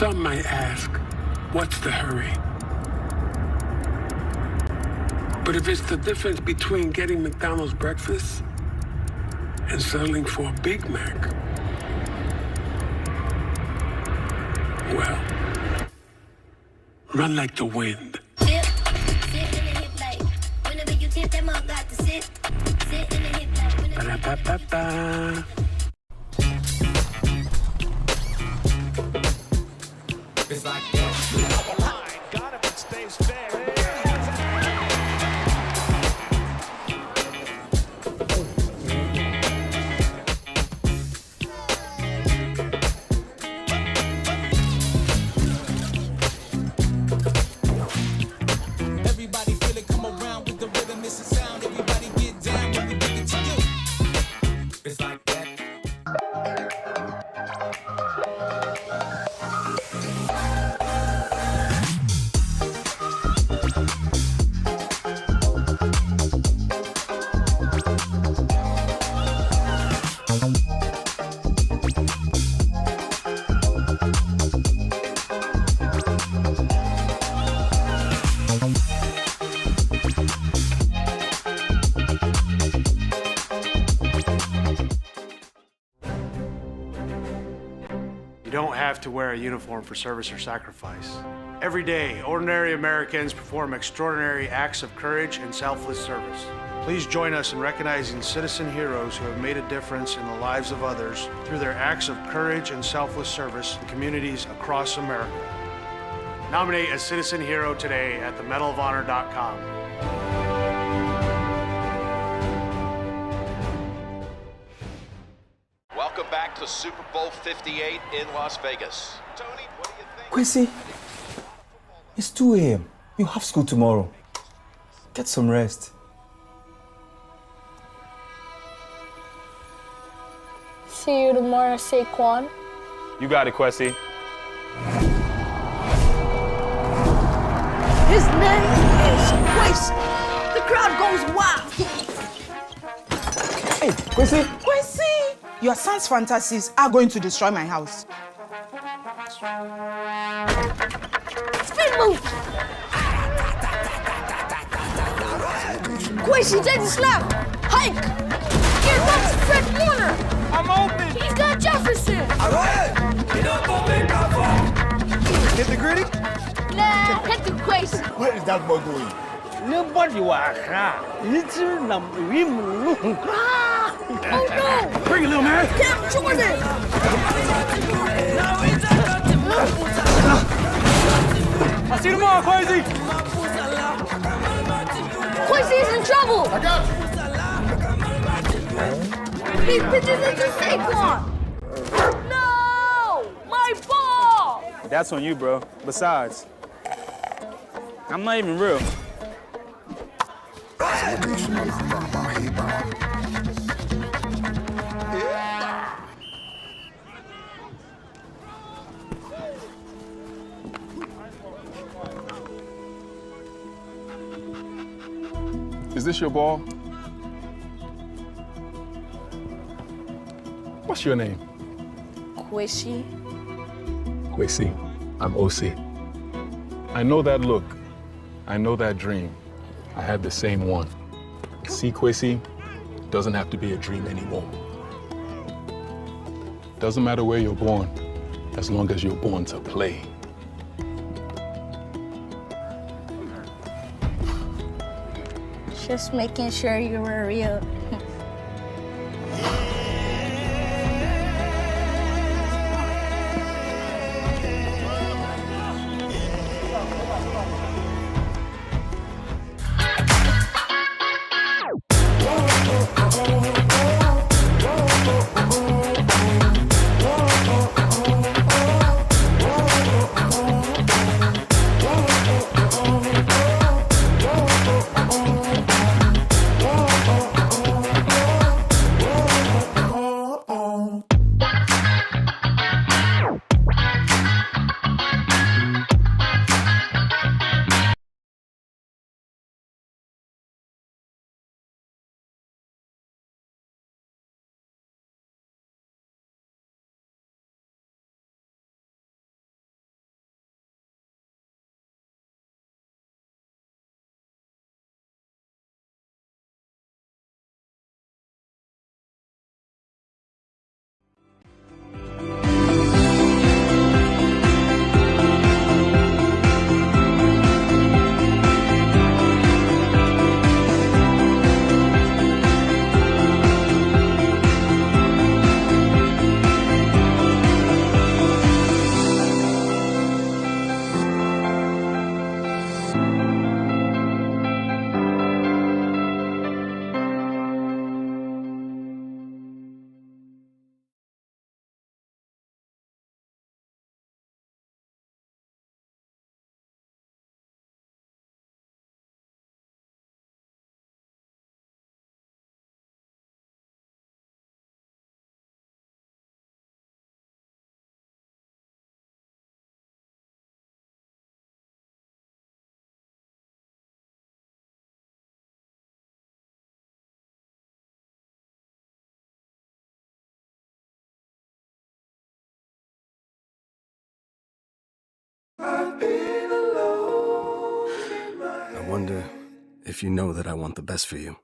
Some might ask, what's the hurry? But if it's the difference between getting McDonald's breakfast and settling for a Big Mac, well, run like the wind. Sit in the hip like, whenever you tip them up, got to sit in the hip like, whenever you Ba-da-ba-ba-ba. It's like that. Got him and stays fair. Everybody feel it, come around with the rhythm, it's a sound. Everybody get down when we bring it to you. It's like that. You don't have to wear a uniform for service or sacrifice. Every day, ordinary Americans perform extraordinary acts of courage and selfless service. Please join us in recognizing citizen heroes who have made a difference in the lives of others through their acts of courage and selfless service in communities across America. Nominate a citizen hero today at themedalofhonor.com. Welcome back to Super Bowl 58 in Las Vegas. Tony, what do you think? Quincy, it's 2 a.m. You have school tomorrow. Get some rest. See you tomorrow, Saquon. You got it, Quessy. His name is Quincy. The crowd goes wild. Hey, Quincy. Quincy! Your son's fantasies are going to destroy my house. Spin move! Quincy, take the snap! Hike! Here comes Fred Warner! I'm open. He's got Jefferson! Hit the gritty. Nah, hit the Quincy. Where is that boy going? Nobody was little number. Oh no! Bring it, little man. Cam Jordan! I'll see you tomorrow, Quincy. Quincy's in trouble! I got you. He pitches it to Saquon! No! My ball! That's on you, bro. Besides, I'm not even real. Is this your ball? What's your name? Quincy. Quincy. I'm OC. I know that look. I know that dream. I had the same one. See, Quincy, doesn't have to be a dream anymore. Doesn't matter where you're born, as long as you're born to play. Just making sure you were real. I wonder if you know that I want the best for you.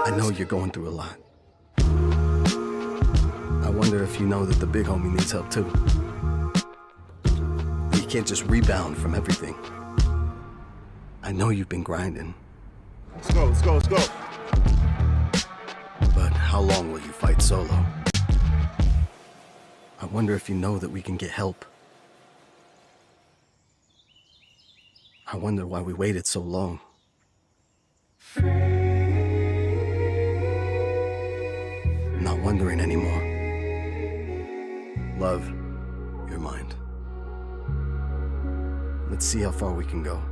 I know you're going through a lot. I wonder if you know that the big homie needs help too. You can't just rebound from everything. I know you've been grinding. Let's go, let's go, let's go. But how long will you fight solo? I wonder if you know that we can get help. I wonder why we waited so long. I'm not wondering anymore. Love, your mind. Let's see how far we can go.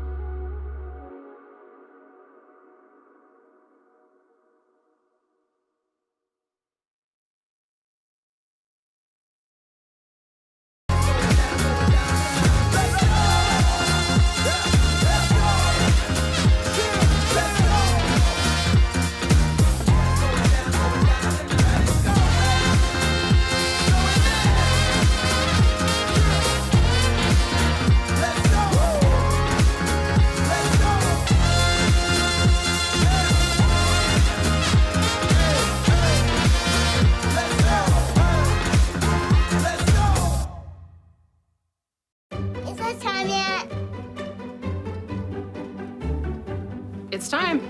It's time.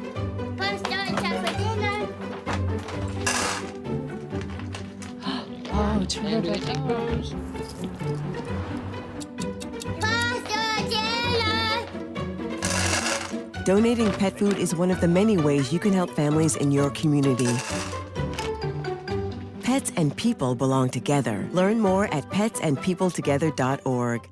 Oh, terrific. Donating pet food is one of the many ways you can help families in your community. Pets and people belong together. Learn more at petsandpeopletogether.org.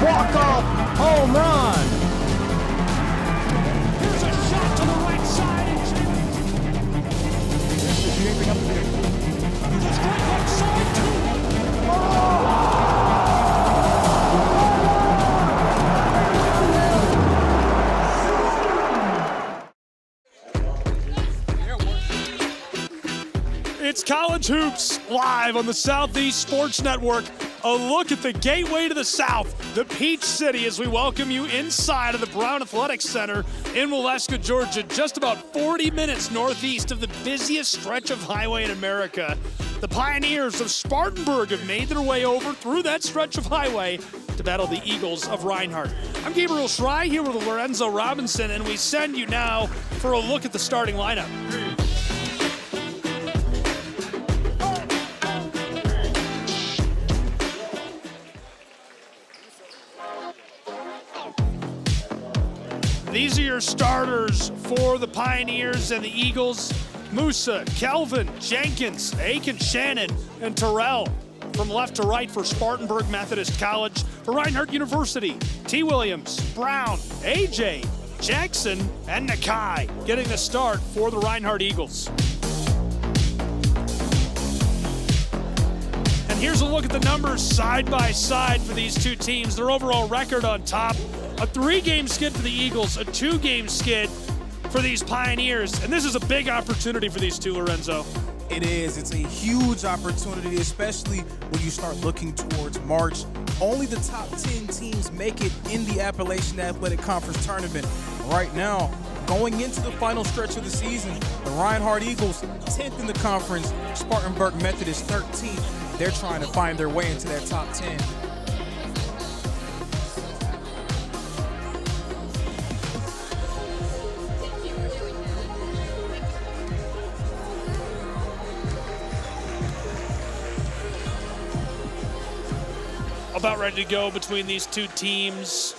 Walk-off home run. Here's a shot to the right side. This is shaping up to be a strike right side, too. It's College Hoops live on the Southeast Sports Network. A look at the gateway to the South, the Peach City, as we welcome you inside of the Brown Athletics Center in Waleska, Georgia, just about 40 minutes northeast of the busiest stretch of highway in America. The Pioneers of Spartanburg have made their way over through that stretch of highway to battle the Eagles of Reinhardt. I'm Gabriel Schrei here with Lorenzo Robinson, and we send you now for a look at the starting lineup. These are your starters for the Pioneers and the Eagles. Musa, Kelvin, Jenkins, Aiken, Shannon, and Terrell. From left to right for Spartanburg Methodist College. For Reinhardt University, T. Williams, Brown, AJ, Jackson, and Nakai getting the start for the Reinhardt Eagles. And here's a look at the numbers side by side for these two teams. Their overall record on top. A 3-game skid for the Eagles, a 2-game skid for these Pioneers, and this is a big opportunity for these two, Lorenzo. It is. It's a huge opportunity, especially when you start looking towards March. Only the top 10 teams make it in the Appalachian Athletic Conference Tournament. Right now, going into the final stretch of the season, the Reinhardt Eagles, 10th in the conference, Spartanburg Methodist, 13th. They're trying to find their way into that top 10. About ready to go between these two teams.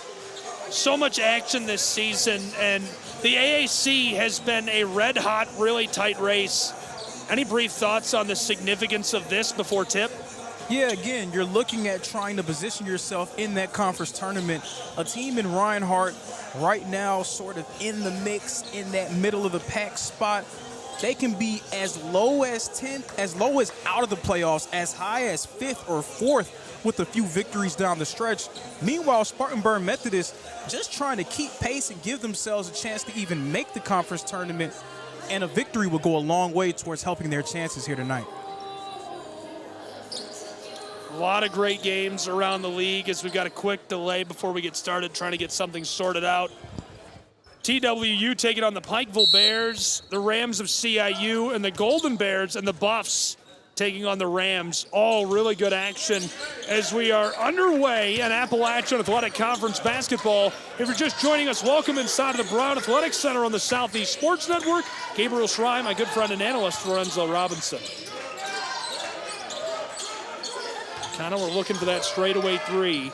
So much action this season, and the AAC has been a red-hot, really tight race. Any brief thoughts on the significance of this before tip? Yeah, again, you're looking at trying to position yourself in that conference tournament. A team in Reinhardt right now sort of in the mix, in that middle of the pack spot. They can be as low as 10th, as low as out of the playoffs, as high as 5th or 4th with a few victories down the stretch. Meanwhile, Spartanburg Methodist just trying to keep pace and give themselves a chance to even make the conference tournament, and a victory will go a long way towards helping their chances here tonight. A lot of great games around the league as we've got a quick delay before we get started, trying to get something sorted out. TWU taking on the Pikeville Bears, the Rams of CIU, and the Golden Bears and the Buffs taking on the Rams. All really good action as we are underway in Appalachian Athletic Conference basketball. If you're just joining us, welcome inside of the Brown Athletic Center on the Southeast Sports Network. Gabriel Schrei, my good friend and analyst, Lorenzo Robinson. Kind of we're looking for that straightaway three.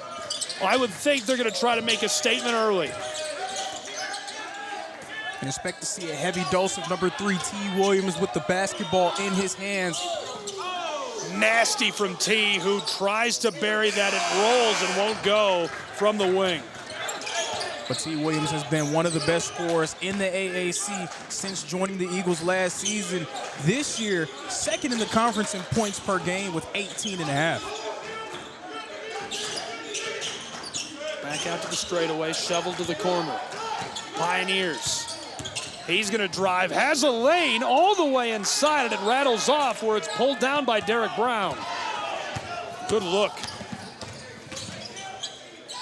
Well, I would think they're going to try to make a statement early. And expect to see a heavy dose of number 3, T. Williams, with the basketball in his hands. Nasty from T, who tries to bury that. It rolls and won't go from the wing. But T. Williams has been one of the best scorers in the AAC since joining the Eagles last season. This year, second in the conference in points per game with 18.5. Back out to the straightaway, shovel to the corner. Pioneers. He's going to drive, has a lane all the way inside, and it rattles off where it's pulled down by Derek Brown. Good look.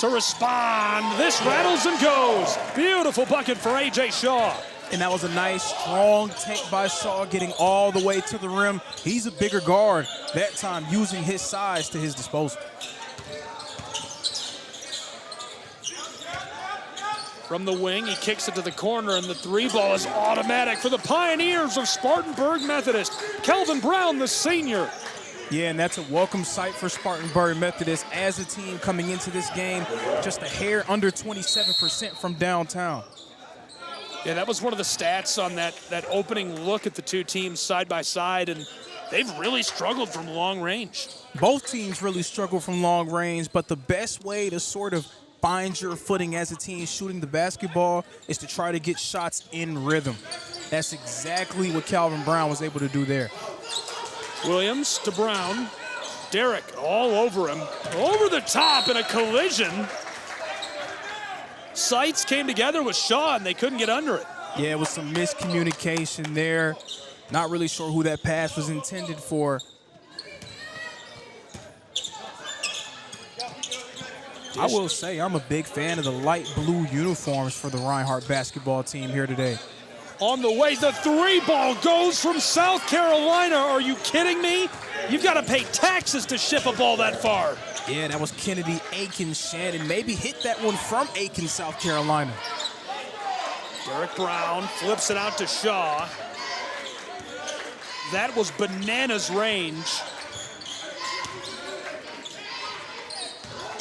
To respond, this rattles and goes. Beautiful bucket for A.J. Shaw. And that was a nice, strong take by Shaw, getting all the way to the rim. He's a bigger guard, that time using his size to his disposal. From the wing, he kicks it to the corner, and the three ball is automatic for the Pioneers of Spartanburg Methodist. Kelvin Brown, the senior. Yeah, and that's a welcome sight for Spartanburg Methodist as a team coming into this game, just a hair under 27% from downtown. Yeah, that was one of the stats on that opening look at the two teams side by side, and they've really struggled from long range. Both teams really struggle from long range, but the best way to sort of find your footing as a team shooting the basketball is to try to get shots in rhythm. That's exactly what Calvin Brown was able to do there. Williams to Brown. Derek all over him. Over the top in a collision. Sights came together with Shaw, and they couldn't get under it. Yeah, it was some miscommunication there. Not really sure who that pass was intended for. I will say I'm a big fan of the light blue uniforms for the Reinhardt basketball team here today. On the way, the three ball goes from South Carolina. Are you kidding me? You've got to pay taxes to ship a ball that far. Yeah, that was Kennedy Aiken Shannon. Maybe hit that one from Aiken, South Carolina. Derek Brown flips it out to Shaw. That was bananas range.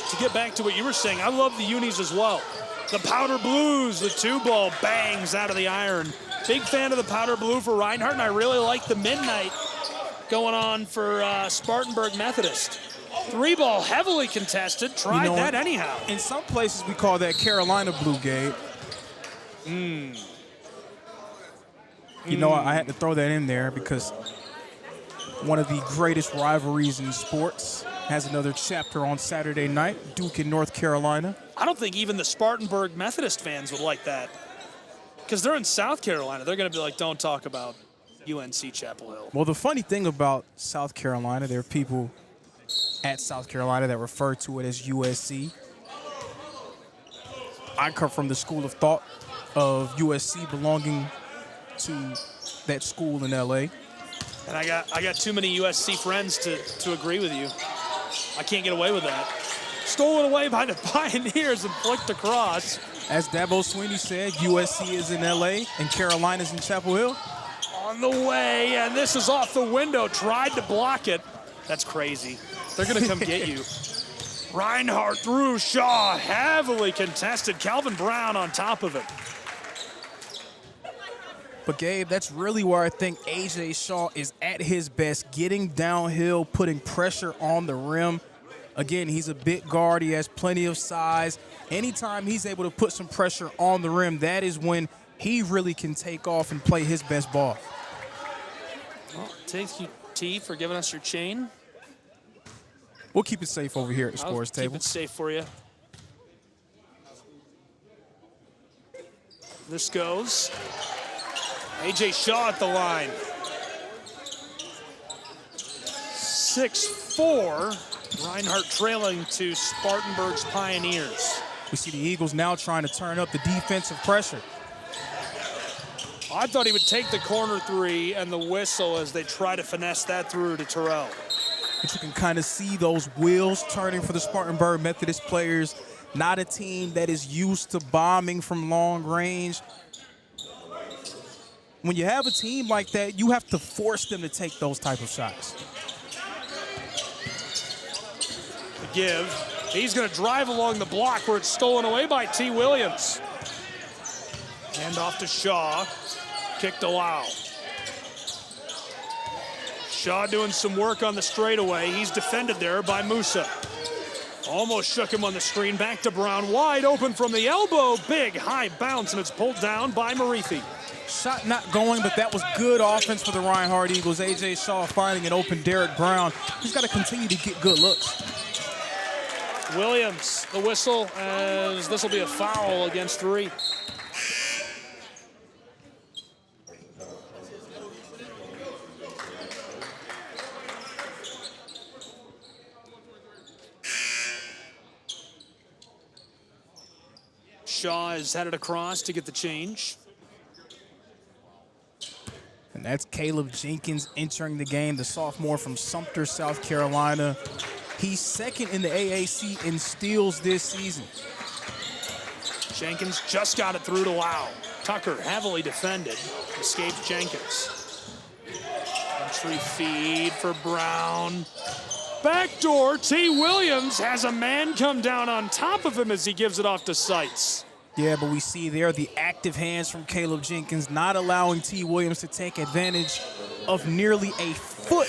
To get back to what you were saying, I love the unis as well. The powder blues, the two ball bangs out of the iron. Big fan of the powder blue for Reinhardt, and I really like the midnight going on for Spartanburg Methodist. Three ball heavily contested, tried that anyhow. In some places we call that Carolina blue, Gabe. You know, I had to throw that in there because one of the greatest rivalries in sports has another chapter on Saturday night, Duke in North Carolina. I don't think even the Spartanburg Methodist fans would like that. Because they're in South Carolina. They're going to be like, don't talk about UNC Chapel Hill. Well, the funny thing about South Carolina, there are people at South Carolina that refer to it as USC. I come from the school of thought of USC belonging to that school in LA. And I got too many USC friends to agree with you. I can't get away with that. Stolen away by the Pioneers and flicked across. As Dabo Swinney said, USC is in LA and Carolina's in Chapel Hill. On the way, and this is off the window. Tried to block it. That's crazy. They're going to come get you. Reinhardt through Shaw, heavily contested. Calvin Brown on top of it. But Gabe, that's really where I think A.J. Shaw is at his best, getting downhill, putting pressure on the rim. Again, he's a big guard. He has plenty of size. Anytime he's able to put some pressure on the rim, that is when he really can take off and play his best ball. Well, thank you, T, for giving us your chain. We'll keep it safe over here at the scores table. Keep it safe for you. This goes. A.J. Shaw at the line. 6'4". Reinhardt trailing to Spartanburg's Pioneers. We see the Eagles now trying to turn up the defensive pressure. I thought he would take the corner three and the whistle as they try to finesse that through to Terrell. But you can kind of see those wheels turning for the Spartanburg Methodist players. Not a team that is used to bombing from long range. When you have a team like that, you have to force them to take those type of shots. The give. He's going to drive along the block where it's stolen away by T. Williams. Hand off to Shaw. Kick to Lau. Shaw doing some work on the straightaway. He's defended there by Musa. Almost shook him on the screen. Back to Brown. Wide open from the elbow. Big high bounce, and it's pulled down by Marifi. Shot not going, but that was good offense for the Reinhardt Eagles. A.J. Shaw finding an open Derek Brown. He's got to continue to get good looks. Williams, the whistle, as this will be a foul against 3. Shaw is headed across to get the change. And that's Caleb Jenkins entering the game, the sophomore from Sumter, South Carolina. He's second in the AAC in steals this season. Jenkins just got it through to Lau. Tucker heavily defended, escapes Jenkins. Entry feed for Brown. Backdoor, T. Williams has a man come down on top of him as he gives it off to Seitz. Yeah, but we see there the active hands from Caleb Jenkins, not allowing T. Williams to take advantage of nearly a foot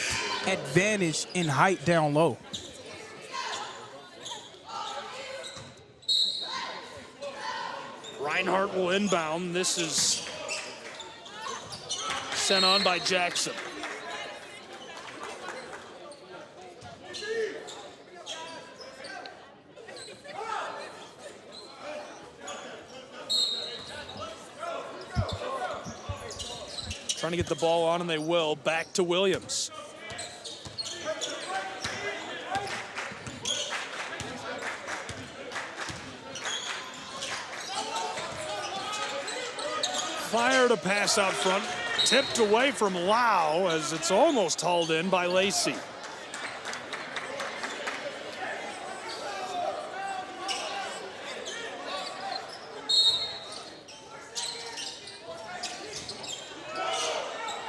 advantage in height down low. Reinhardt will inbound. This is sent on by Jackson. Trying to get the ball on, and they will. Back to Williams. Fired a pass out front, tipped away from Lau as it's almost hauled in by Lacey.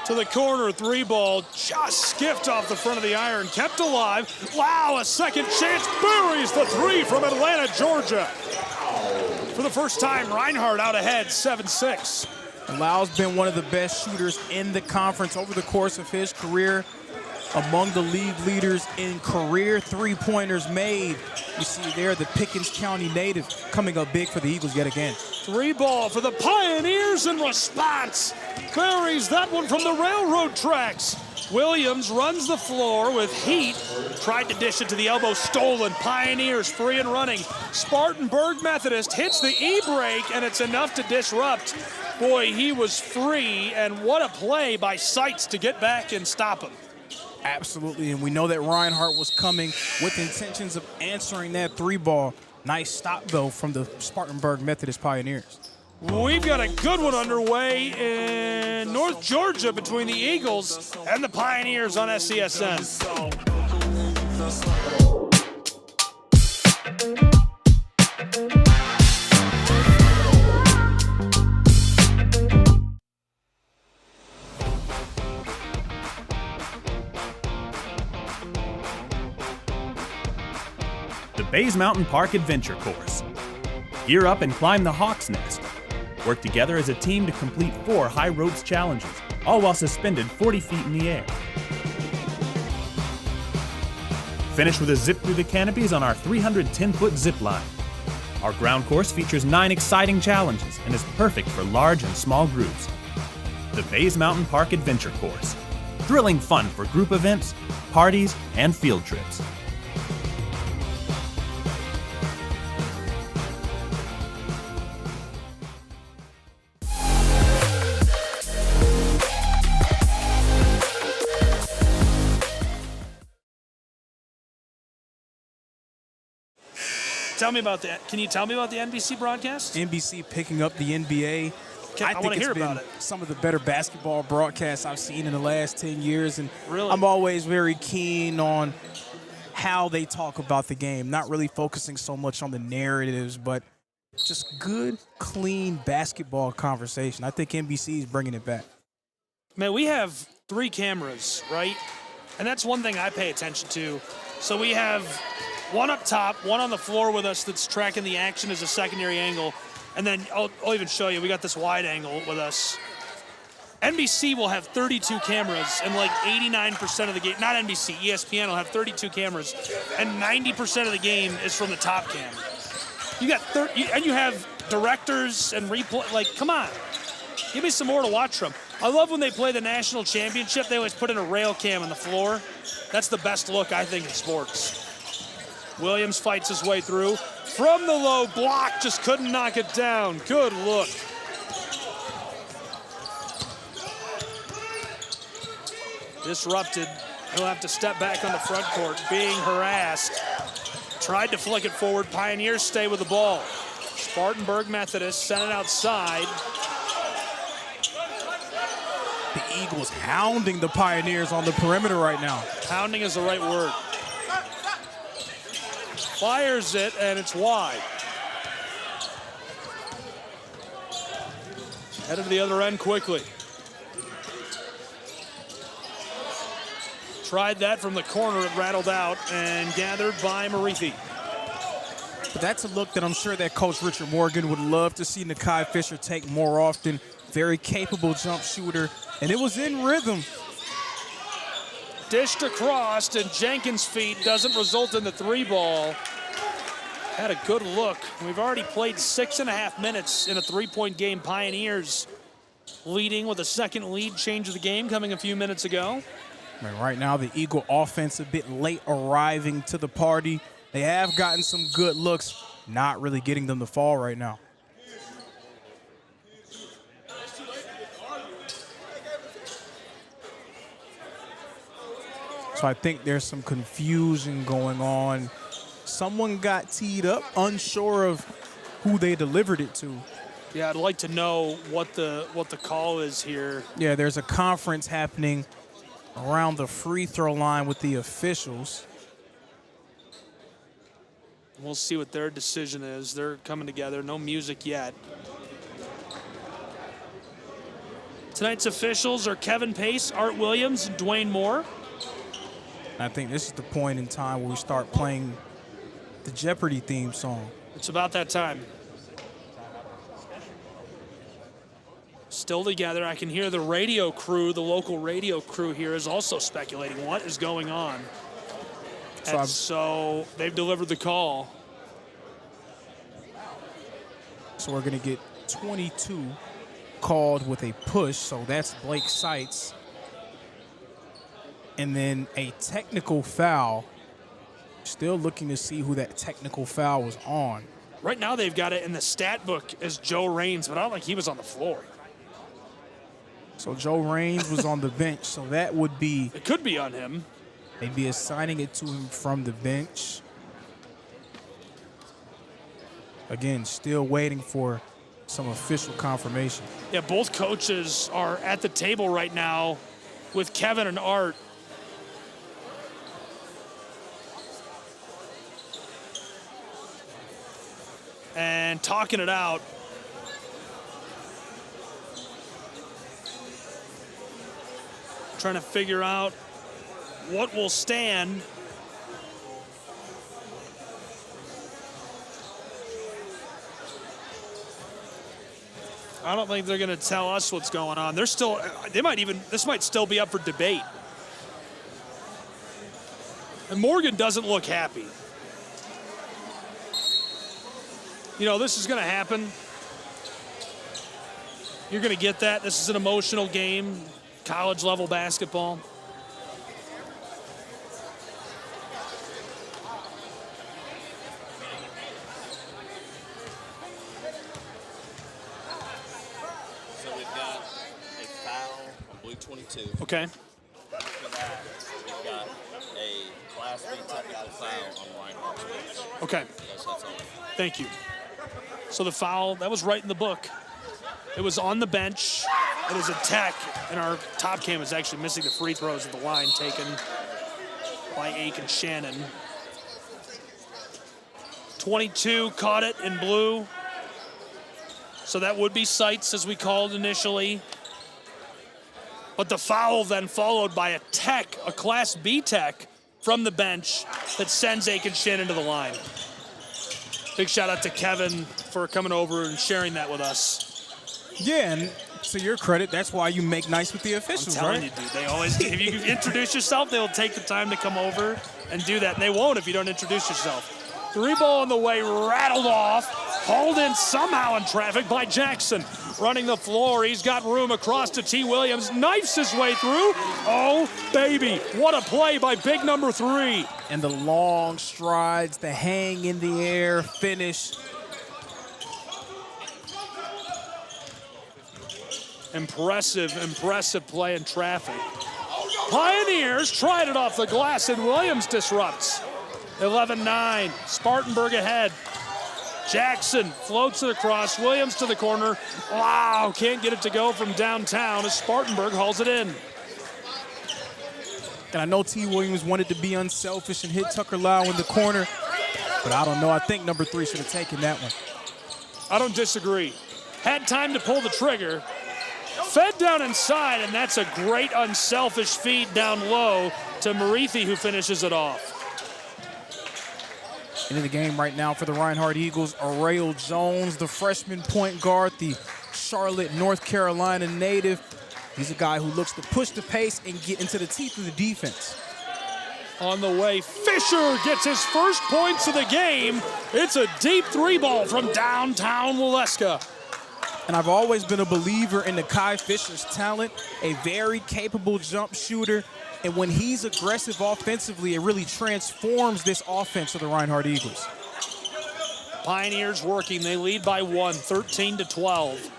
To the corner, 3 ball, just skipped off the front of the iron, kept alive. Lau, a second chance, buries the 3 from Atlanta, Georgia. For the first time, Reinhardt out ahead, 7-6. Lau's been one of the best shooters in the conference over the course of his career. Among the league leaders in career three-pointers made. You see there the Pickens County native coming up big for the Eagles yet again. 3 ball for the Pioneers in response. Buries that one from the railroad tracks. Williams runs the floor with heat. Tried to dish it to the elbow, stolen. Pioneers free and running. Spartanburg Methodist hits the E-break, and it's enough to disrupt. Boy, he was free, and what a play by Seitz to get back and stop him. Absolutely, and we know that Reinhardt was coming with intentions of answering that 3-ball. Nice stop, though, from the Spartanburg Methodist Pioneers. We've got a good one underway in North Georgia between the Eagles and the Pioneers on SCSN. The Bays Mountain Park Adventure Course. Gear up and climb the Hawk's Nest. Work together as a team to complete 4 high ropes challenges, all while suspended 40 feet in the air. Finish with a zip through the canopies on our 310-foot zip line. Our ground course features 9 exciting challenges and is perfect for large and small groups. The Bays Mountain Park Adventure Course. Thrilling fun for group events, parties, and field trips. Tell me about that. Can you tell me about the NBC broadcast? NBC picking up the NBA. I want to hear about it. Some of the better basketball broadcasts I've seen in the last 10 years. And really? I'm always very keen on how they talk about the game, not really focusing so much on the narratives, but just good, clean basketball conversation. I think NBC is bringing it back. Man, we have 3 cameras, right? And that's one thing I pay attention to. So we have one up top, one on the floor with us that's tracking the action as a secondary angle. And then I'll even show you, we got this wide angle with us. NBC will have 32 cameras and like 89% of the game, not NBC, ESPN will have 32 cameras and 90% of the game is from the top cam. You got and you have directors and replay, like, come on. Give me some more to watch from. I love when they play the national championship, they always put in a rail cam on the floor. That's the best look, I think, in sports. Williams fights his way through. From the low block, just couldn't knock it down. Good look. Disrupted. He'll have to step back on the front court, being harassed. Tried to flick it forward. Pioneers stay with the ball. Spartanburg Methodist sent it outside. The Eagles hounding the Pioneers on the perimeter right now. Hounding is the right word. Fires it, and it's wide. Headed to the other end quickly. Tried that from the corner, it rattled out, and gathered by Marithi. But that's a look that I'm sure that Coach Richard Morgan would love to see Nakai Fisher take more often. Very capable jump shooter, and it was in rhythm. Dished across, and Jenkins' feet doesn't result in the 3-ball. Had a good look. We've already played 6.5 minutes in a 3-point game. Pioneers leading with a second lead change of the game coming a few minutes ago. Right now, the Eagle offense a bit late arriving to the party. They have gotten some good looks, not really getting them to fall right now. So I think there's some confusion going on. Someone got teed up, unsure of who they delivered it to. Yeah, I'd like to know what the call is here. Yeah, there's a conference happening around the free throw line with the officials. We'll see what their decision is. They're coming together. No music yet. Tonight's officials are Kevin Pace, Art Williams, and Dwayne Moore. I think this is the point in time where we start playing the Jeopardy theme song. It's about that time. Still together. I can hear the radio crew, the local radio crew here is also speculating what is going on. So they've delivered the call. So we're going to get 22 called with a push. So that's Blake Seitz. And then a technical foul. Still looking to see who that technical foul was on. Right now they've got it in the stat book as Joe Raines, but I don't think he was on the floor. So Joe Raines was on the bench, so that would be... It could be on him. They'd be assigning it to him from the bench. Again, still waiting for some official confirmation. Yeah, both coaches are at the table right now with Kevin and Art. And talking it out. Trying to figure out what will stand. I don't think they're going to tell us what's going on. They're still, this might still be up for debate. And Morgan doesn't look happy. You know, this is going to happen. You're going to get that. This is an emotional game, college level basketball. So we've got a foul on blue 22. Okay. After that, we've got a Class B technical foul on Reinhardt. Okay. That's all. Thank you. So the foul, that was right in the book. It was on the bench. It is a tech, and our top cam is actually missing the free throws at the line taken by Aiken Shannon. 22 caught it in blue. So that would be Sights, as we called initially. But the foul then followed by a tech, a Class B tech from the bench that sends Aiken Shannon to the line. Big shout out to Kevin for coming over and sharing that with us. Yeah, and to your credit, that's why you make nice with the officials, I'm telling right? you, dude, they always, if you introduce yourself, they'll take the time to come over and do that. And they won't if you don't introduce yourself. 3 ball on the way, rattled off, hauled in somehow in traffic by Jackson. Running the floor, he's got room across to T. Williams, knifes his way through. Oh, baby, what a play by big number 3. And the long strides, the hang in the air, finish. Impressive play in traffic. Pioneers tried it off the glass, and Williams disrupts. 11-9, Spartanburg ahead. Jackson floats it across, Williams to the corner. Wow, can't get it to go from downtown as Spartanburg hauls it in. And I know T. Williams wanted to be unselfish and hit Tucker Lau in the corner, but I don't know. I think number 3 should have taken that one. I don't disagree. Had time to pull the trigger. Fed down inside, and that's a great unselfish feed down low to Marithi, who finishes it off. Into the game right now for the Reinhardt Eagles, Arail Jones, the freshman point guard, the Charlotte, North Carolina native. He's a guy who looks to push the pace and get into the teeth of the defense. On the way, Fisher gets his first points of the game. It's a deep 3 ball from downtown Waleska. And I've always been a believer in the Kai Fisher's talent, a very capable jump shooter. And when he's aggressive offensively, it really transforms this offense of the Reinhardt Eagles. Pioneers working, they lead by 1, 13-12.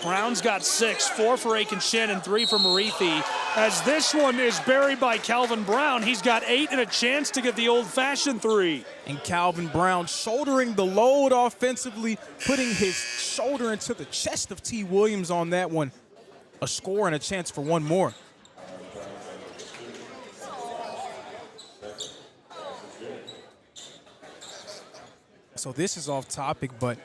Brown's got 6, 4 for Aiken Shannon, 3 for Marithi. As this one is buried by Calvin Brown, he's got 8 and a chance to get the old-fashioned 3. And Calvin Brown shouldering the load offensively, putting his shoulder into the chest of T. Williams on that one. A score and a chance for one more. So this is off topic, but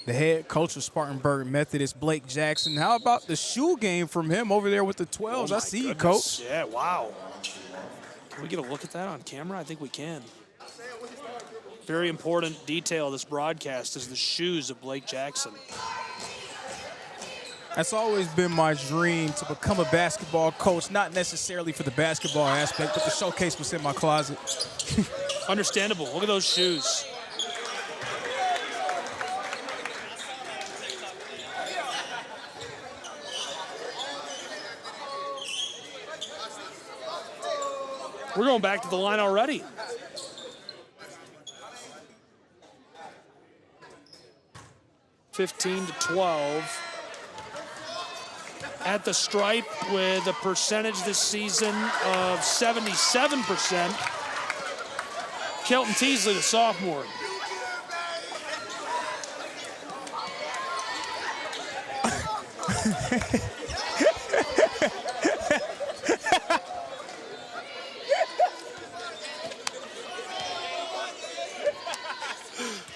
the head coach of Spartanburg Methodist, Blake Jackson, how about the shoe game from him over there with the 12s? I see you, coach. Yeah, wow. Can we get a look at that on camera? I think we can. Very important detail of this broadcast is the shoes of Blake Jackson. That's always been my dream, to become a basketball coach, not necessarily for the basketball aspect, but the showcase was in my closet. Understandable. Look at those shoes. We're going back to the line already. (15-12). at the stripe with a percentage this season of 77%. Kelton Teasley, the sophomore.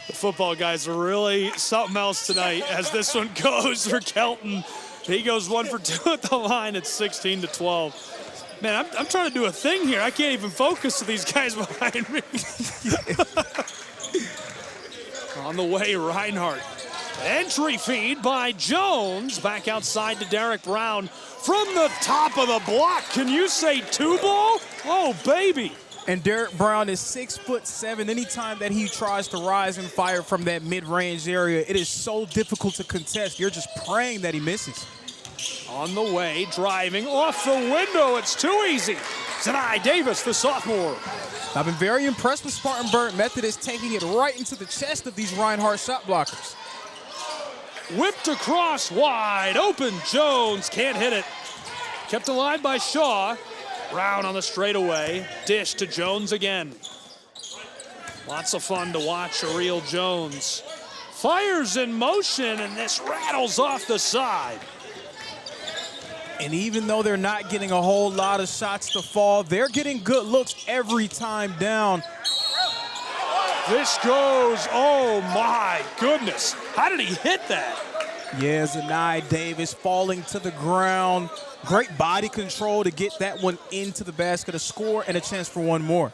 The football guys are really something else tonight as this one goes for Kelton. He goes 1 for 2 at the line at 16-12. Man, I'm trying to do a thing here. I can't even focus with these guys behind me. On the way, Reinhardt. Entry feed by Jones. Back outside to Derek Brown. From the top of the block, can you say two ball? Oh, baby. And Derek Brown is 6'7". Anytime that he tries to rise and fire from that mid-range area, it is so difficult to contest. You're just praying that he misses. On the way, driving off the window. It's too easy. Zanai Davis, the sophomore. I've been very impressed with Spartanburg Methodist taking it right into the chest of these Reinhardt shot blockers. Whipped across, wide open. Jones can't hit it. Kept alive by Shaw. Brown on the straightaway. Dish to Jones again. Lots of fun to watch Ariel Jones. Fires in motion, and this rattles off the side. And even though they're not getting a whole lot of shots to fall, they're getting good looks every time down. This goes, oh my goodness. How did he hit that? Yeah, Zanai Davis falling to the ground. Great body control to get that one into the basket, a score and a chance for one more.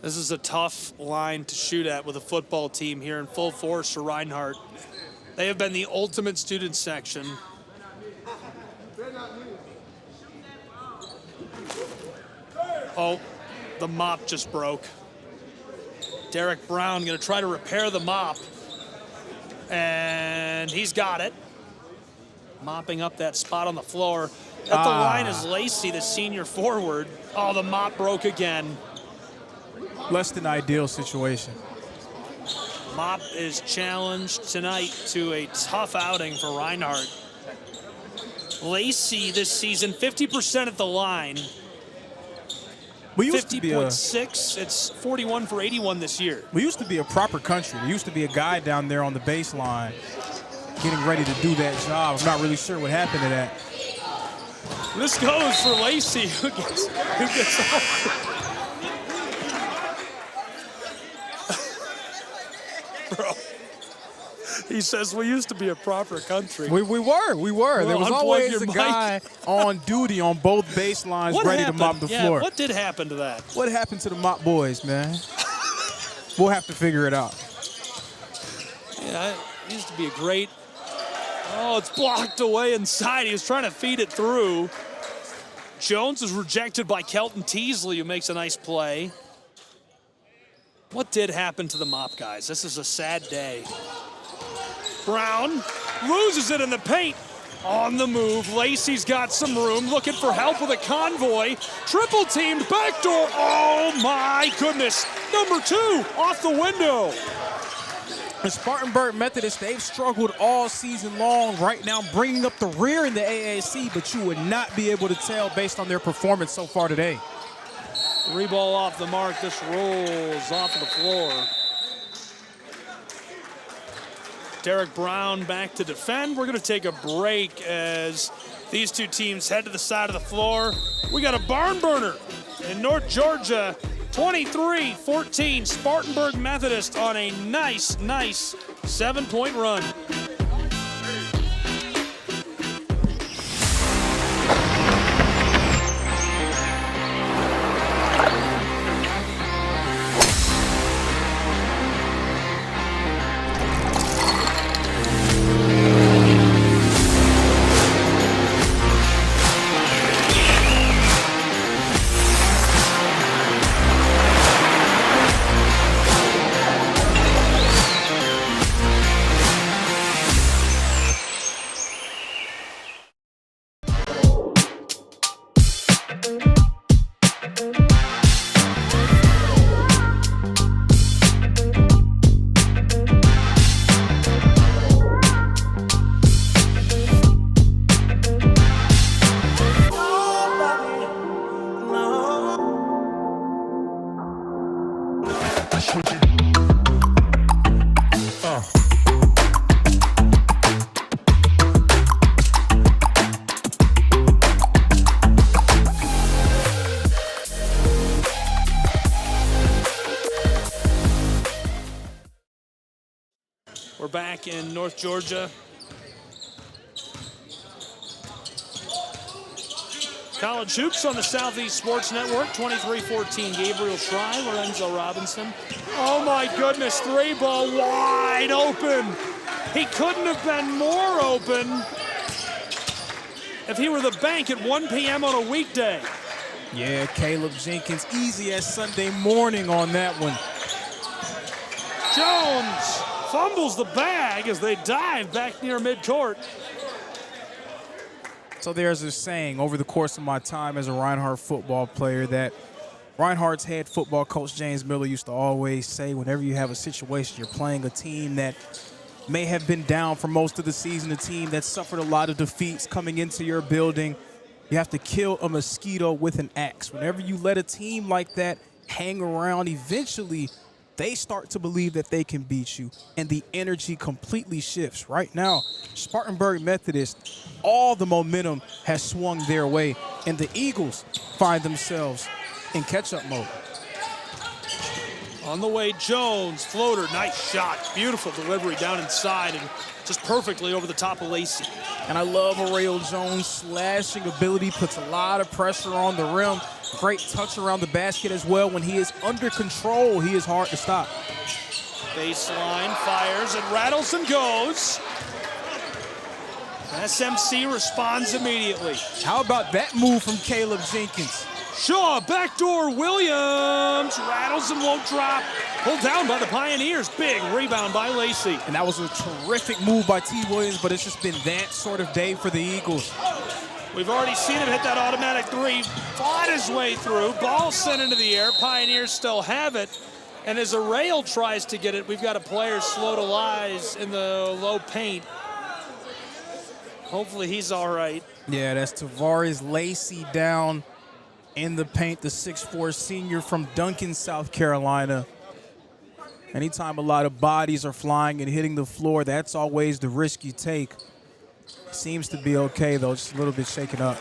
This is a tough line to shoot at with a football team here in full force for Reinhardt. They have been the ultimate student section. Oh, the mop just broke. Derek Brown going to try to repair the mop. And he's got it. Mopping up that spot on the floor. At the line is Lacey, the senior forward. Oh, the mop broke again. Less than ideal situation. Mop is challenged tonight to a tough outing for Reinhardt. Lacey this season, 50% at the line. 50.6, it's 41 for 81 this year. We used to be a proper country. There used to be a guy down there on the baseline getting ready to do that job. I'm not really sure what happened to that. This goes for Lacey, who gets off. Bro, he says we used to be a proper country. We were. Well, there was always a guy on duty on both baselines ready to mop the floor. What did happen to that? What happened to the mop boys, man? We'll have to figure it out. Yeah, it used to be a great... Oh, it's blocked away inside. He was trying to feed it through. Jones is rejected by Kelton Teasley, who makes a nice play. What did happen to the mop guys? This is a sad day. Brown loses it in the paint. On the move, Lacey's got some room, looking for help with a convoy. Triple teamed backdoor. Oh my goodness. Number 2 off the window. The Spartanburg Methodist, they've struggled all season long. Right now, bringing up the rear in the AAC, but you would not be able to tell based on their performance so far today. Reball off the mark. This rolls off of the floor. Derek Brown back to defend. We're going to take a break as these two teams head to the side of the floor. We got a barn burner in North Georgia. 23-14, Spartanburg Methodist on a nice 7-point run. We're back in North Georgia. College hoops on the Southeast Sports Network. 23-14, Gabriel Try, Lorenzo Robinson. Oh my goodness, three ball wide open. He couldn't have been more open if he were the bank at 1 p.m. on a weekday. Yeah, Caleb Jenkins, easy as Sunday morning on that one. Jones fumbles the bag as they dive back near midcourt. So there's a saying over the course of my time as a Reinhardt football player that Reinhardt's head football coach James Miller used to always say, whenever you have a situation, you're playing a team that may have been down for most of the season, a team that suffered a lot of defeats coming into your building, you have to kill a mosquito with an axe. Whenever you let a team like that hang around, eventually they start to believe that they can beat you, and the energy completely shifts. Right now, Spartanburg Methodist, all the momentum has swung their way, and the Eagles find themselves in catch-up mode. On the way, Jones, floater, nice shot, beautiful delivery down inside and just perfectly over the top of Lacey. And I love Aureo Jones' slashing ability, puts a lot of pressure on the rim. Great touch around the basket as well. When he is under control, he is hard to stop. Baseline, fires, and rattles and goes. SMC responds immediately. How about that move from Caleb Jenkins? Shaw, backdoor Williams, rattles and won't drop. Pulled down by the Pioneers. Big rebound by Lacey. And that was a terrific move by T. Williams, but it's just been that sort of day for the Eagles. We've already seen him hit that automatic three, fought his way through, ball sent into the air. Pioneers still have it. And as Aureo tries to get it, we've got a player slow to rise in the low paint. Hopefully he's all right. Yeah, that's Tavares Lacey down in the paint, the 6'4" senior from Duncan, South Carolina. Anytime a lot of bodies are flying and hitting the floor, that's always the risk you take. Seems to be okay, though, just a little bit shaken up.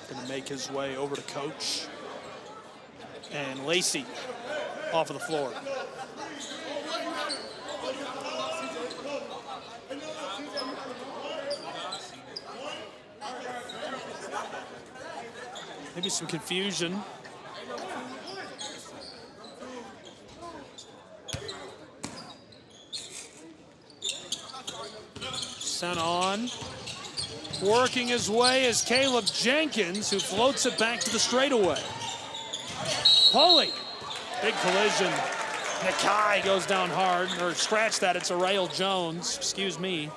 Gonna make his way over to coach. And Lacey off of the floor. Maybe some confusion. Sent on. Working his way is Caleb Jenkins, who floats it back to the straightaway. Pulley, big collision. Nakai goes down hard, or scratch that, it's Aureo Jones, excuse me.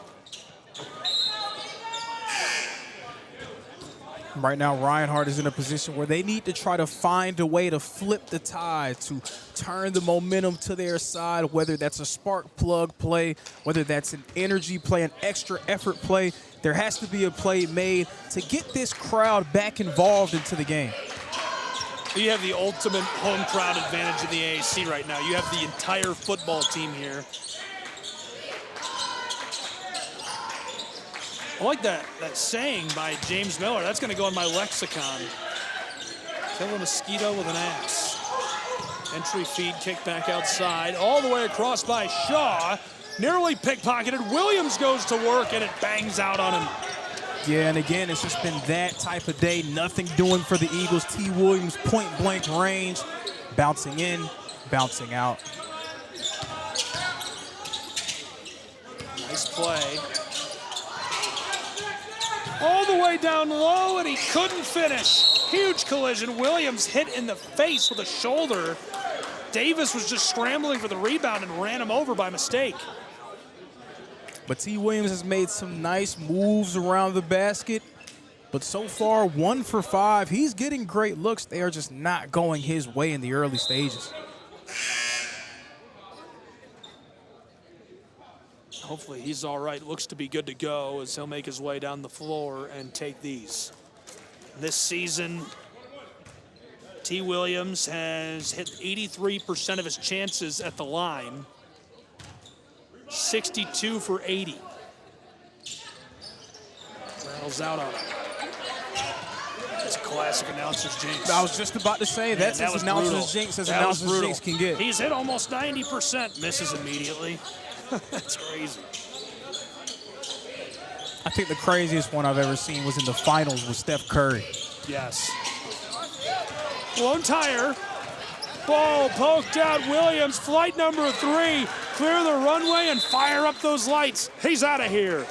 Right now, Reinhardt is in a position where they need to try to find a way to flip the tide, to turn the momentum to their side, whether that's a spark plug play, whether that's an energy play, an extra effort play. There has to be a play made to get this crowd back involved into the game. You have the ultimate home crowd advantage in the AAC right now. You have the entire football team here. I like that saying by James Miller. That's going to go in my lexicon. Kill a mosquito with an axe. Entry feed, kick back outside. All the way across by Shaw. Nearly pickpocketed. Williams goes to work, and it bangs out on him. Yeah, and again, it's just been that type of day. Nothing doing for the Eagles. T. Williams, point-blank range. Bouncing in, bouncing out. Nice play. All the way down low, and he couldn't finish. Huge collision. Williams hit in the face with a shoulder. Davis was just scrambling for the rebound and ran him over by mistake. But T. Williams has made some nice moves around the basket. But so far, 1 for 5. He's getting great looks. They are just not going his way in the early stages. hopefully he's all right. Looks to be good to go as he'll make his way down the floor and take these. This season, T. Williams has hit 83% of his chances at the line, 62 for 80. Rattles out on him. It's a classic announcer's jinx. I was just about to say, that's as announcer's jinx as announcer's jinx can get. He's hit almost 90%, misses immediately. That's crazy. I think the craziest one I've ever seen was in the finals with Steph Curry. Yes. Blown tire. Ball poked out. Williams, flight number 3. Clear the runway and fire up those lights. He's out of here.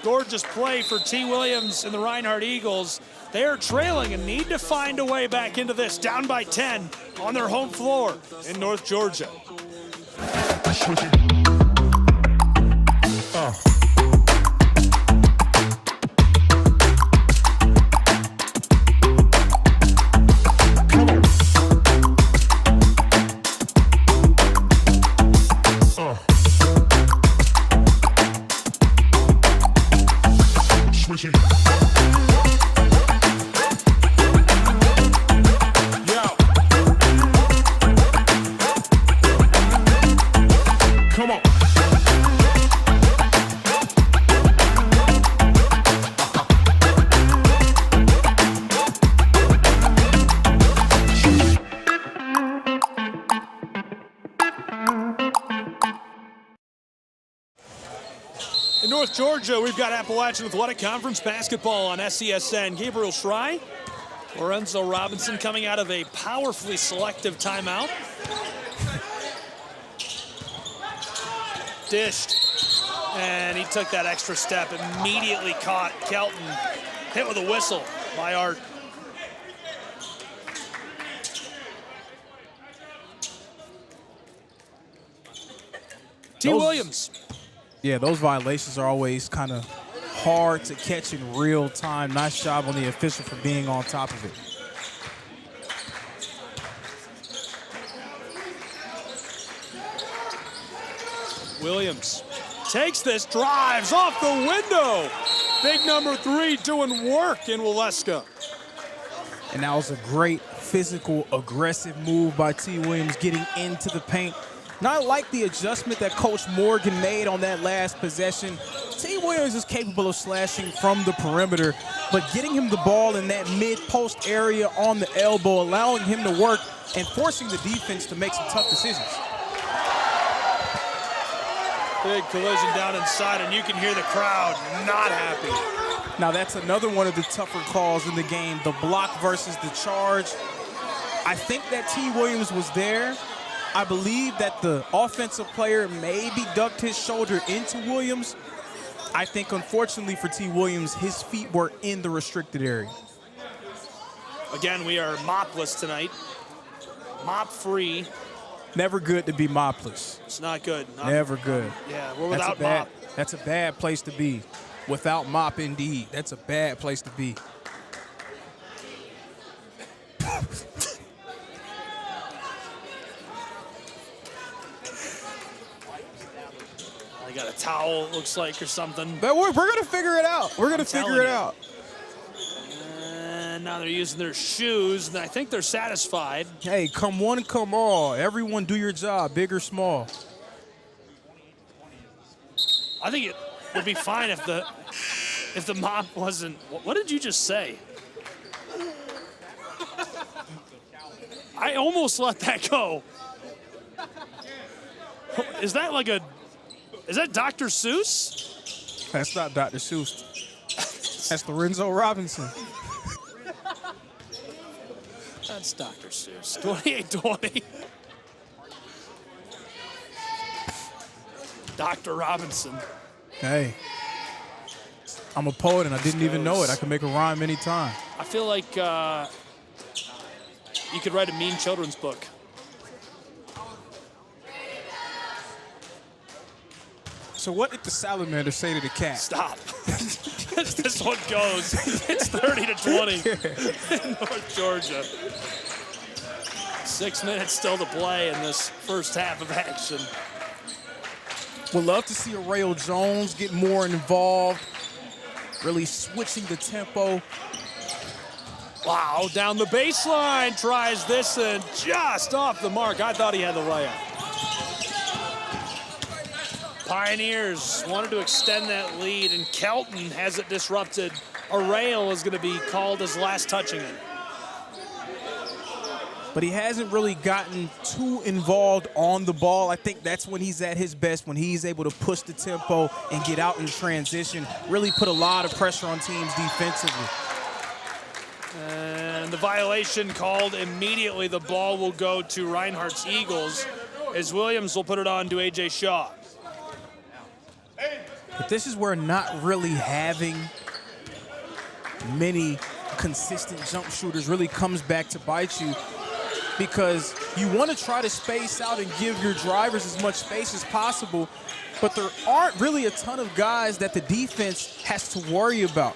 Gorgeous play for T. Williams and the Reinhardt Eagles. They are trailing and need to find a way back into this. Down by 10 on their home floor in North Georgia. In North Georgia, we've got Appalachian Athletic Conference basketball on SESN. Gabriel Schrei, Lorenzo Robinson coming out of a powerfully selective timeout. Dished, and he took that extra step, immediately caught Kelton, hit with a whistle by Art. T. Williams. Yeah, those violations are always kind of hard to catch in real time. Nice job on the official for being on top of it. Williams takes this, drives off the window. Big number 3 doing work in Waleska. And that was a great physical, aggressive move by T. Williams getting into the paint. Not like the adjustment that Coach Morgan made on that last possession. T. Williams is capable of slashing from the perimeter, but getting him the ball in that mid-post area on the elbow, allowing him to work and forcing the defense to make some tough decisions. Big collision down inside, and you can hear the crowd not happy. Now that's another one of the tougher calls in the game, the block versus the charge. I think that T. Williams was there. I believe that the offensive player maybe ducked his shoulder into Williams. I think, unfortunately for T. Williams, his feet were in the restricted area. Again, we are mopless tonight. Mop free. Never good to be mopless. It's not good. Never good. Yeah, we're without mop. That's a bad place to be. Without mop, indeed. That's a bad place to be. I got a towel, it looks like, or something. But we're going to figure it out. We're going to figure it out. And now they're using their shoes, and I think they're satisfied. Hey, come one, come all. Everyone do your job, big or small. I think it would be fine if the mop wasn't. What did you just say? I almost let that go. Is that like a? Is that Dr. Seuss? That's not Dr. Seuss. That's Lorenzo Robinson. That's Dr. Seuss. 28-20. Dr. Robinson. Hey, I'm a poet and I didn't even know it. I can make a rhyme anytime. I feel like you could write a mean children's book. So what did the salamander say to the cat? Stop. As this one goes, it's 30-20 in North Georgia. 6 minutes still to play in this first half of action. Would love to see Arreo Jones get more involved, really switching the tempo. Wow, down the baseline, tries this and just off the mark. I thought he had the layup. Pioneers wanted to extend that lead, and Kelton has it disrupted. Arreo is going to be called as last touching it. But he hasn't really gotten too involved on the ball. I think that's when he's at his best, when he's able to push the tempo and get out in transition, really put a lot of pressure on teams defensively. And the violation called immediately. The ball will go to Reinhardt's Eagles as Williams will put it on to A.J. Shaw. But this is where not really having many consistent jump shooters really comes back to bite you, because you want to try to space out and give your drivers as much space as possible, but there aren't really a ton of guys that the defense has to worry about.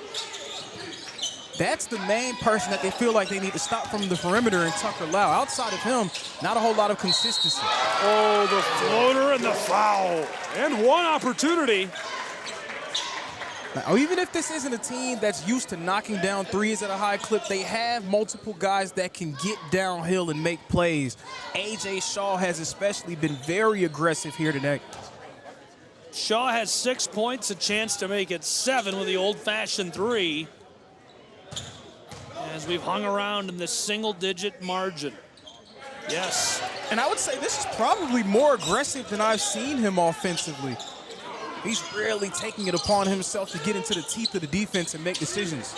That's the main person that they feel like they need to stop from the perimeter, and Tucker Lau. Outside of him, not a whole lot of consistency. Oh, the floater and the foul. And one opportunity. Now, even if this isn't a team that's used to knocking down threes at a high clip, they have multiple guys that can get downhill and make plays. A.J. Shaw has especially been very aggressive here tonight. Shaw has 6 points, a chance to make it 7 with the old-fashioned three, as we've hung around in this single-digit margin. Yes. And I would say this is probably more aggressive than I've seen him offensively. He's really taking it upon himself to get into the teeth of the defense and make decisions.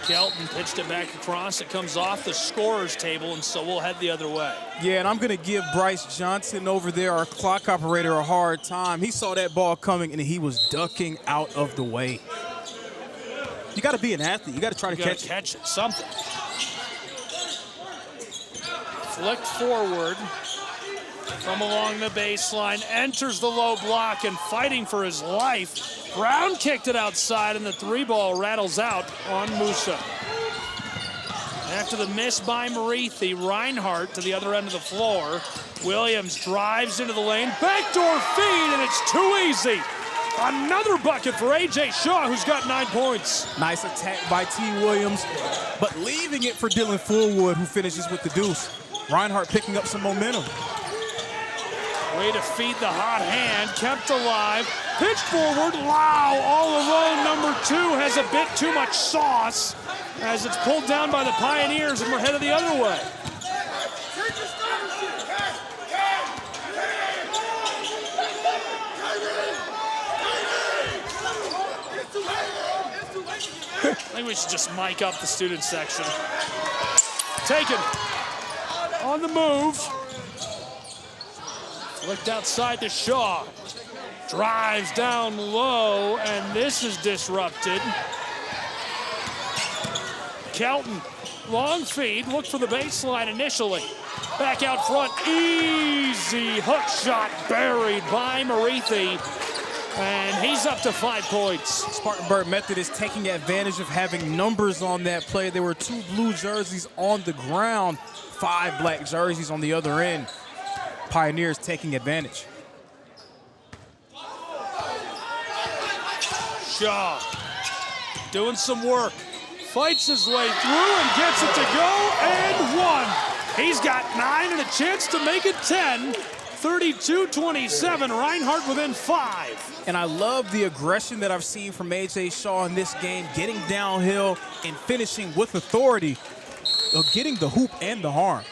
Kelton pitched it back across. It comes off the scorer's table, and so we'll head the other way. Yeah, and I'm going to give Bryce Johnson over there, our clock operator, a hard time. He saw that ball coming, and he was ducking out of the way. You got to be an athlete. You got to try to catch it. Something. Flicked forward from along the baseline, enters the low block, and fighting for his life. Brown kicked it outside, and the three ball rattles out on Musa. After the miss by Marithi, Reinhardt to the other end of the floor. Williams drives into the lane, backdoor feed, and it's too easy. Another bucket for A.J. Shaw, who's got 9 points. Nice attack by T. Williams, but leaving it for Dylan Fullwood, who finishes with the deuce. Reinhardt picking up some momentum. Way to feed the hot hand, kept alive, pitched forward, Lau all alone. Number 2 has a bit too much sauce as it's pulled down by the Pioneers, and we're headed the other way. I think we should just mic up the student section. Taken on the move. Flicked outside to Shaw. Drives down low, and this is disrupted. Kelton, long feed, looked for the baseline initially. Back out front, easy hook shot buried by Marithi. And he's up to 5 points. Spartanburg Methodist taking advantage of having numbers on that play. There were 2 blue jerseys on the ground, 5 black jerseys on the other end. Pioneers taking advantage. Shaw doing some work. Fights his way through and gets it to go, and 1. He's got 9 and a chance to make it 10. 32-27, Reinhardt within 5. And I love the aggression that I've seen from A.J. Shaw in this game, getting downhill and finishing with authority, getting the hoop and the harm.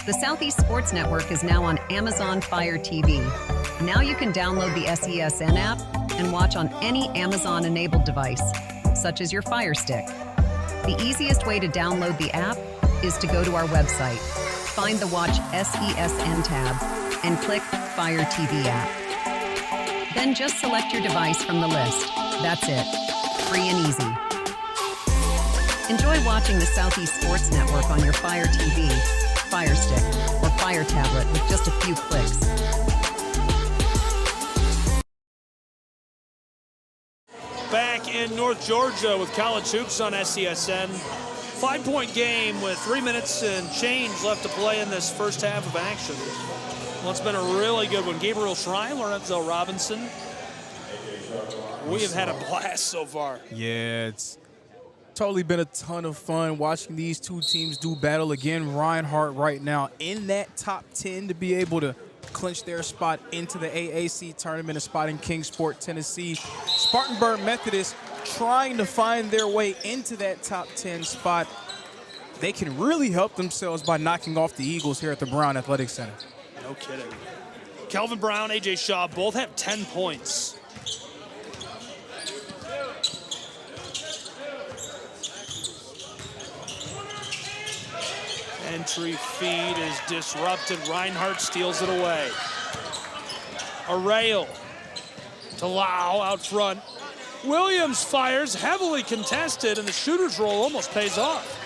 The Southeast Sports Network is now on Amazon Fire TV. Now you can download the SESN app and watch on any Amazon-enabled device, such as your Fire Stick. The easiest way to download the app is to go to our website, find the Watch SESN tab, and click Fire TV app. Then just select your device from the list. That's it. Free and easy. Enjoy watching the Southeast Sports Network on your Fire TV, Fire Stick, or Fire tablet with just a few clicks. Back in North Georgia with college hoops on SESN. 5-point game with 3 minutes and change left to play in this first half of action. Well, it's been a really good one. Gabriel Shrine, Lorenzo Robinson. We have had a blast so far. Yeah, it's totally been a ton of fun watching these two teams do battle again. Reinhardt right now in that top 10 to be able to clinch their spot into the AAC tournament, a spot in Kingsport, Tennessee. Spartanburg Methodist trying to find their way into that top 10 spot. They can really help themselves by knocking off the Eagles here at the Brown Athletic Center. No kidding. Kelvin Brown, AJ Shaw both have 10 points. Entry feed is disrupted. Reinhardt steals it away. Arrail to Lau out front. Williams fires, heavily contested, and the shooter's roll almost pays off.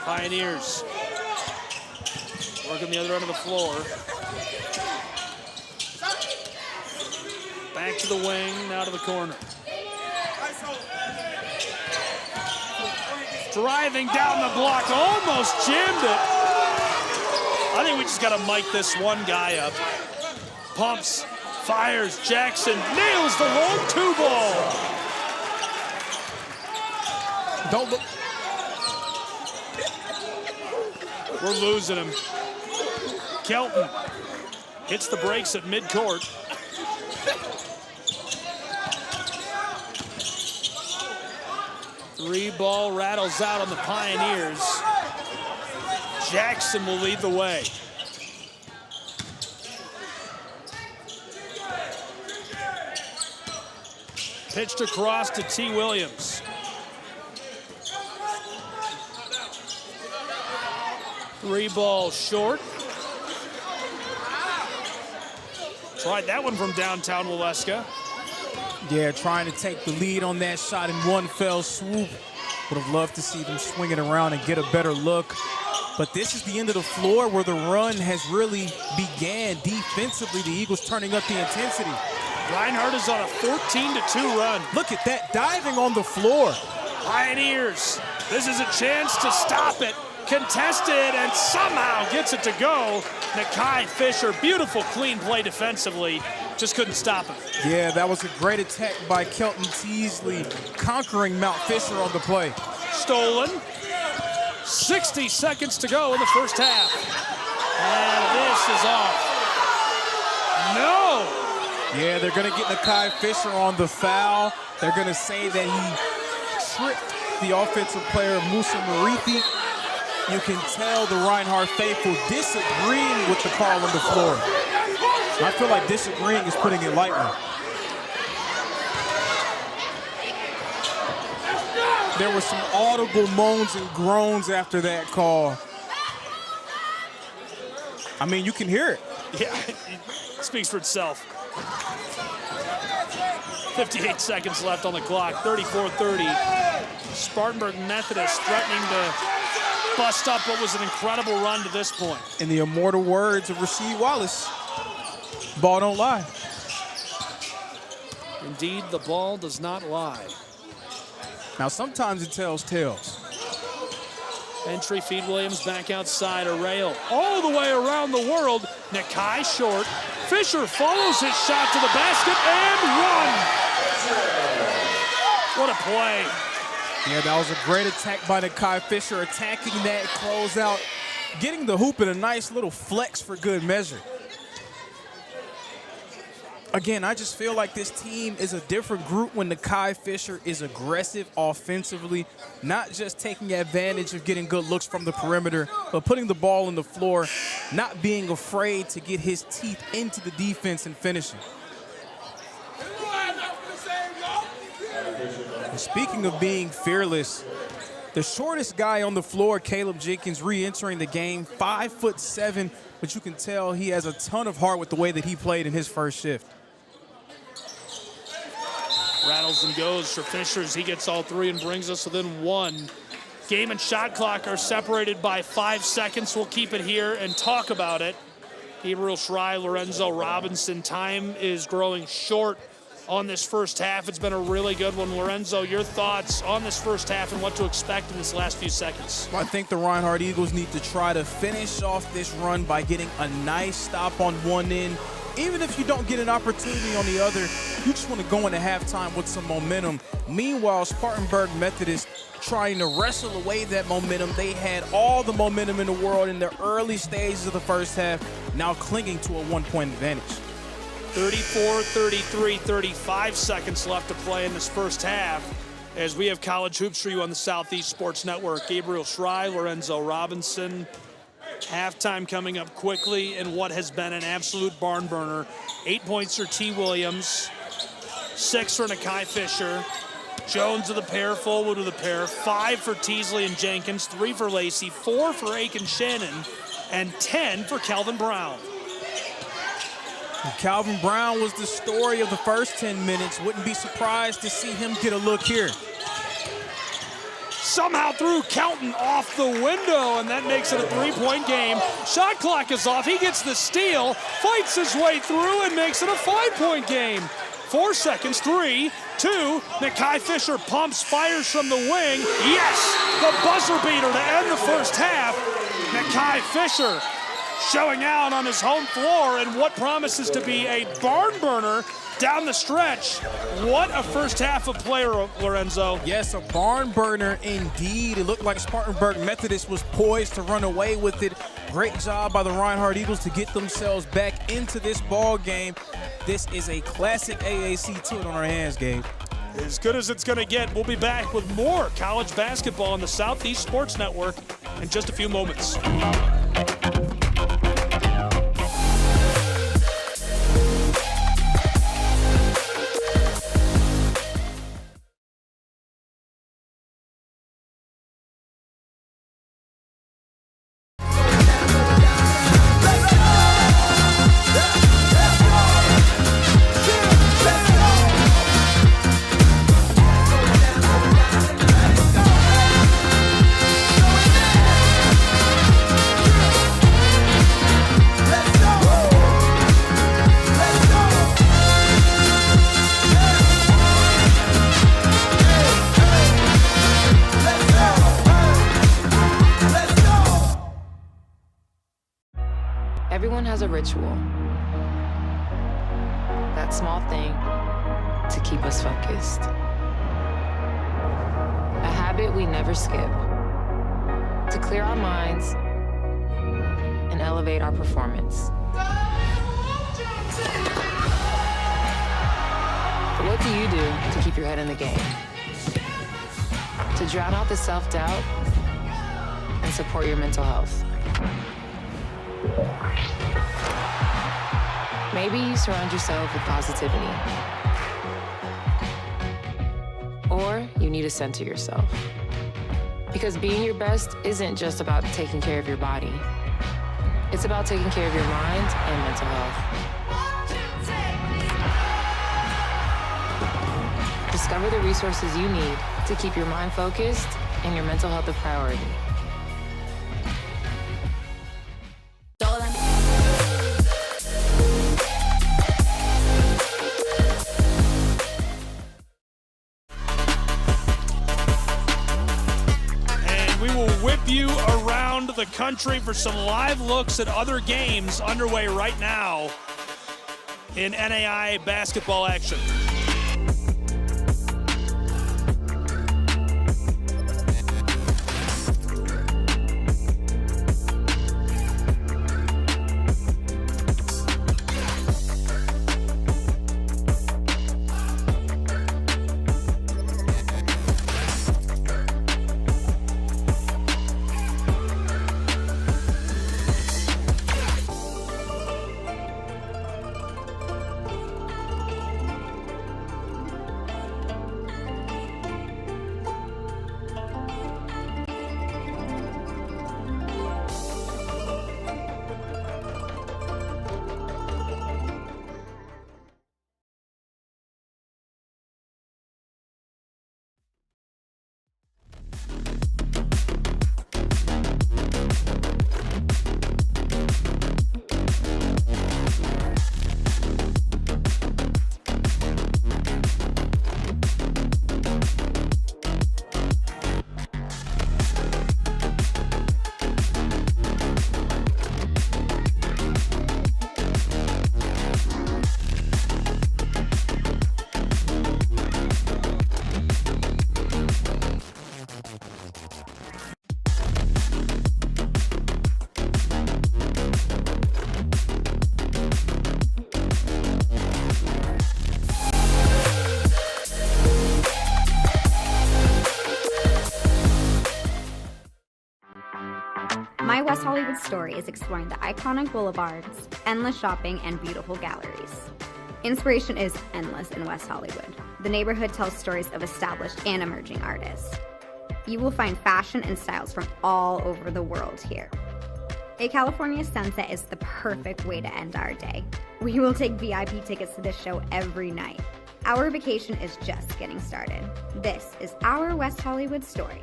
Pioneers working the other end of the floor. Back to the wing, now to the corner. Driving down the block, almost jammed it. I think we just got to mic this one guy up. Pumps, fires, Jackson nails the long two ball. Don't look. We're losing him. Kelton hits the brakes at midcourt. Three ball rattles out on the Pioneers. Jackson will lead the way. Pitched across to T. Williams. Three ball short. Tried that one from downtown Waleska. Yeah, trying to take the lead on that shot in one fell swoop. Would have loved to see them swing it around and get a better look. But this is the end of the floor where the run has really began defensively. The Eagles turning up the intensity. Reinhardt is on a 14-2 run. Look at that, diving on the floor. Pioneers, this is a chance to stop it. Contested and somehow gets it to go. Nakai Fisher, beautiful clean play defensively. Just couldn't stop him. Yeah, that was a great attack by Kelton Teasley, conquering Mount Fisher on the play. Stolen. 60 seconds to go in the first half. And this is off. No! Yeah, they're going to get Nakai Fisher on the foul. They're going to say that he tripped the offensive player, Musa Marithi. You can tell the Reinhardt faithful disagreeing with the call on the floor. I feel like disagreeing is putting it lightly. There were some audible moans and groans after that call. I mean, you can hear it. Yeah, it speaks for itself. 58 seconds left on the clock, 34-30. Spartanburg Methodist threatening to bust up what was an incredible run to this point. In the immortal words of Rasheed Wallace, ball don't lie. Indeed, the ball does not lie. Now, sometimes it tells tales. Entry feed Williams back outside. A rail all the way around the world. Nakai short. Fisher follows his shot to the basket and one. What a play. Yeah, that was a great attack by Nakai Fisher, attacking that closeout, getting the hoop in a nice little flex for good measure. Again, I just feel like this team is a different group when Nakai Fisher is aggressive offensively, not just taking advantage of getting good looks from the perimeter, but putting the ball on the floor, not being afraid to get his teeth into the defense and finishing. And speaking of being fearless, the shortest guy on the floor, Caleb Jenkins, re-entering the game, 5'7", but you can tell he has a ton of heart with the way that he played in his first shift. Rattles and goes for Fisher as he gets all three and brings us within one. Game and shot clock are separated by 5 seconds. We'll keep it here and talk about it. Gabriel Schrei, Lorenzo Robinson. Time is growing short on this first half. It's been a really good one. Lorenzo, your thoughts on this first half and what to expect in this last few seconds? I think the Reinhardt Eagles need to try to finish off this run by getting a nice stop on one end. Even if you don't get an opportunity on the other, you just want to go into halftime with some momentum. Meanwhile, Spartanburg Methodist trying to wrestle away that momentum. They had all the momentum in the world in the early stages of the first half, now clinging to a 1-point advantage. 34-33, 35 seconds left to play in this first half as we have college hoops for you on the Southeast Sports Network. Gabriel Schrei, Lorenzo Robinson. Halftime coming up quickly in what has been an absolute barn burner. 8 points for T. Williams, 6 for Nakai Fisher, Jones to the pair, Fullwood to the pair, 5 for Teasley and Jenkins, 3 for Lacey, 4 for Aiken Shannon, and 10 for Calvin Brown. And Calvin Brown was the story of the first 10 minutes. Wouldn't be surprised to see him get a look here. Somehow threw Kelton off the window, and that makes it a 3-point game. Shot clock is off. He gets the steal, fights his way through, and makes it a 5-point game. 4 seconds, 3, 2. Nakai Fisher pumps, fires from the wing. Yes, the buzzer beater to end the first half. Nakai Fisher showing out on his home floor in what promises to be a barn burner down the stretch. What a first half of play, Lorenzo. Yes, a barn burner indeed. It looked like Spartanburg Methodist was poised to run away with it. Great job by the Reinhardt Eagles to get themselves back into this ball game. This is a classic AAC toot on our hands, Gabe. As good as it's going to get. We'll be back with more college basketball on the Southeast Sports Network in just a few moments. Everyone has a ritual. That small thing to keep us focused. A habit we never skip. To clear our minds and elevate our performance. But what do you do to keep your head in the game? To drown out the self-doubt and support your mental health. Maybe you surround yourself with positivity. Or you need to center yourself. Because being your best isn't just about taking care of your body. It's about taking care of your mind and mental health. Discover the resources you need to keep your mind focused and your mental health a priority. You around the country for some live looks at other games underway right now in NAI basketball action. West Hollywood story is exploring the iconic boulevards, endless shopping, and beautiful galleries. Inspiration is endless in West Hollywood. The neighborhood tells stories of established and emerging artists. You will find fashion and styles from all over the world here. A California sunset is the perfect way to end our day. We will take VIP tickets to this show every night. Our vacation is just getting started. This is our West Hollywood story.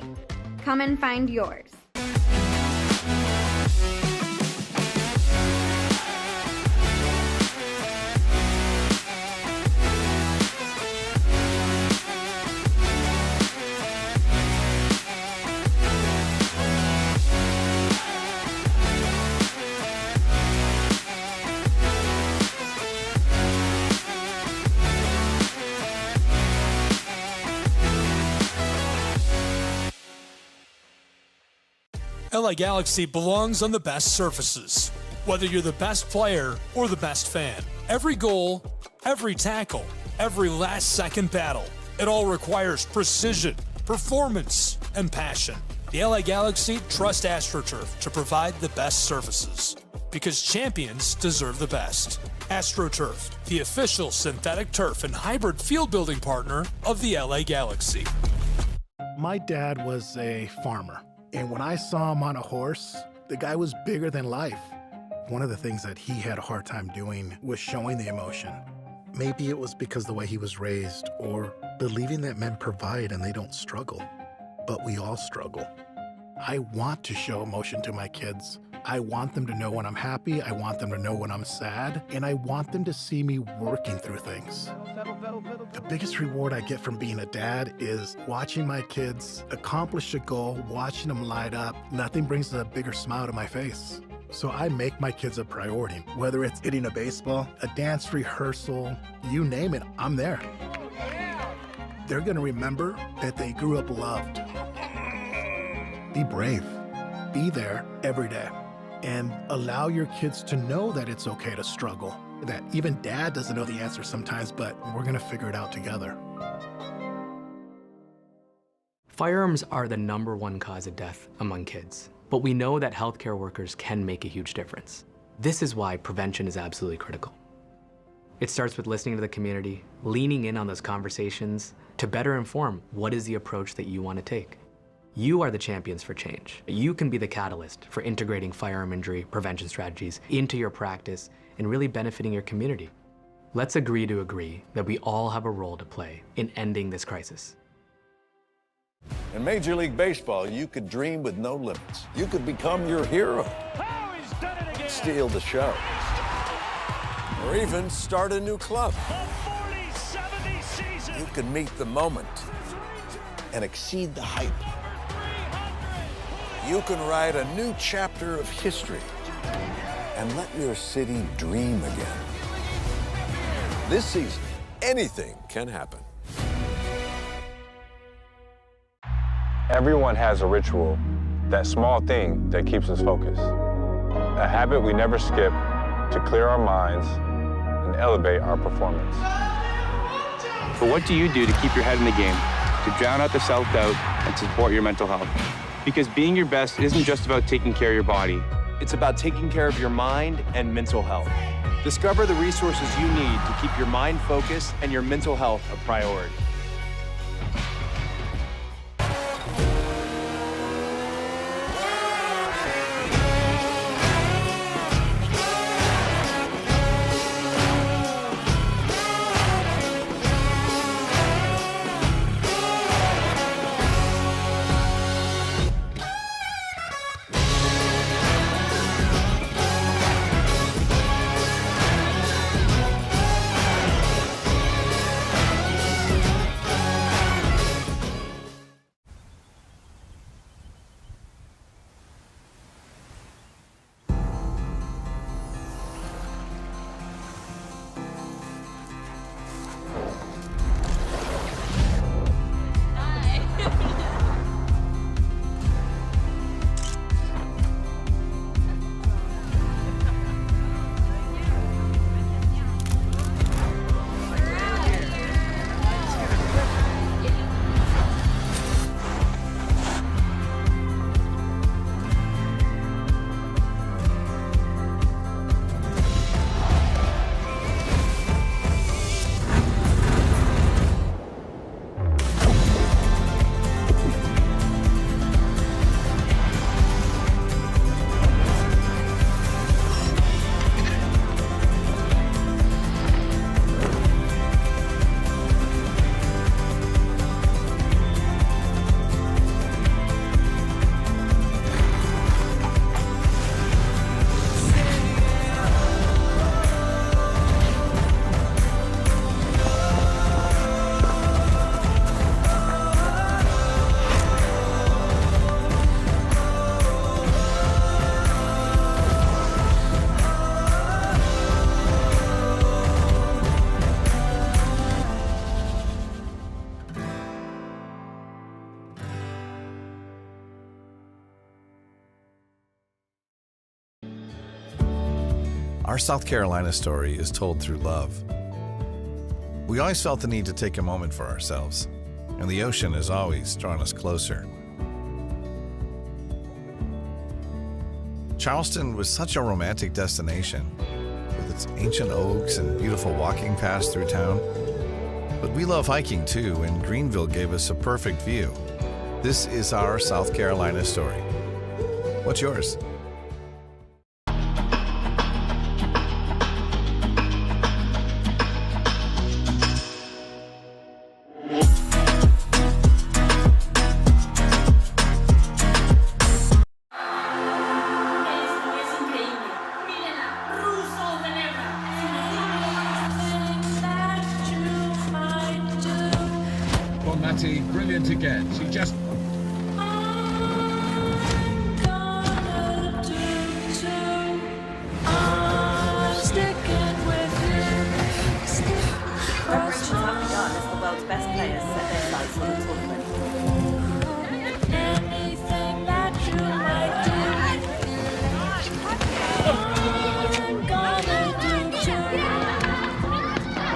Come and find yours. LA Galaxy belongs on the best surfaces. Whether you're the best player or the best fan, every goal, every tackle, every last-second battle, it all requires precision, performance, and passion. The LA Galaxy trust AstroTurf to provide the best surfaces, because champions deserve the best. AstroTurf, the official synthetic turf and hybrid field building partner of the LA Galaxy. My dad was a farmer. And when I saw him on a horse, the guy was bigger than life. One of the things that he had a hard time doing was showing the emotion. Maybe it was because the way he was raised, or believing that men provide and they don't struggle. But we all struggle. I want to show emotion to my kids. I want them to know when I'm happy, I want them to know when I'm sad, and I want them to see me working through things. The biggest reward I get from being a dad is watching my kids accomplish a goal, watching them light up. Nothing brings a bigger smile to my face. So I make my kids a priority. Whether it's hitting a baseball, a dance rehearsal, you name it, I'm there. They're gonna remember that they grew up loved. Be brave. Be there every day. And allow your kids to know that it's okay to struggle. That even dad doesn't know the answer sometimes, but we're gonna figure it out together. Firearms are the #1 cause of death among kids, but we know that healthcare workers can make a huge difference. This is why prevention is absolutely critical. It starts with listening to the community, leaning in on those conversations to better inform what is the approach that you want to take. You are the champions for change. You can be the catalyst for integrating firearm injury prevention strategies into your practice and really benefiting your community. Let's agree to agree that we all have a role to play in ending this crisis. In Major League Baseball, you could dream with no limits. You could become your hero. Steal the show. Or even start a new club. You can meet the moment and exceed the hype. You can write a new chapter of history and let your city dream again. This season, anything can happen. Everyone has a ritual, that small thing that keeps us focused. A habit we never skip to clear our minds and elevate our performance. But what do you do to keep your head in the game, to drown out the self-doubt and support your mental health? Because being your best isn't just about taking care of your body. It's about taking care of your mind and mental health. Discover the resources you need to keep your mind focused and your mental health a priority. Our South Carolina story is told through love. We always felt the need to take a moment for ourselves, and the ocean has always drawn us closer. Charleston was such a romantic destination, with its ancient oaks and beautiful walking paths through town. But we love hiking too, and Greenville gave us a perfect view. This is our South Carolina story. What's yours? Brilliant again. She just... Preparations have begun as the world's best players set their sights on the tournament.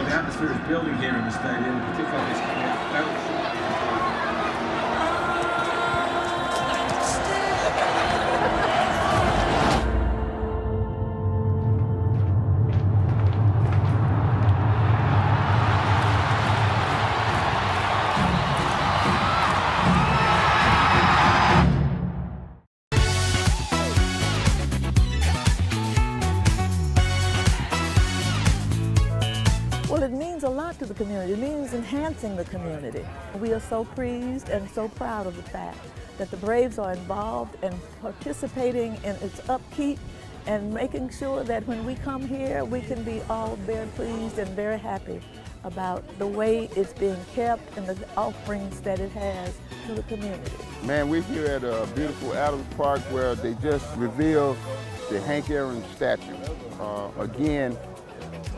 The atmosphere is building here in the stadium. The kickoff is coming up very short. Well, it means a lot to the community. It means enhancing the community. We are so pleased and so proud of the fact that the Braves are involved and participating in its upkeep and making sure that when we come here, we can be all very pleased and very happy about the way it's being kept and the offerings that it has to the community. Man, we're here at a beautiful Adams Park where they just revealed the Hank Aaron statue. Again,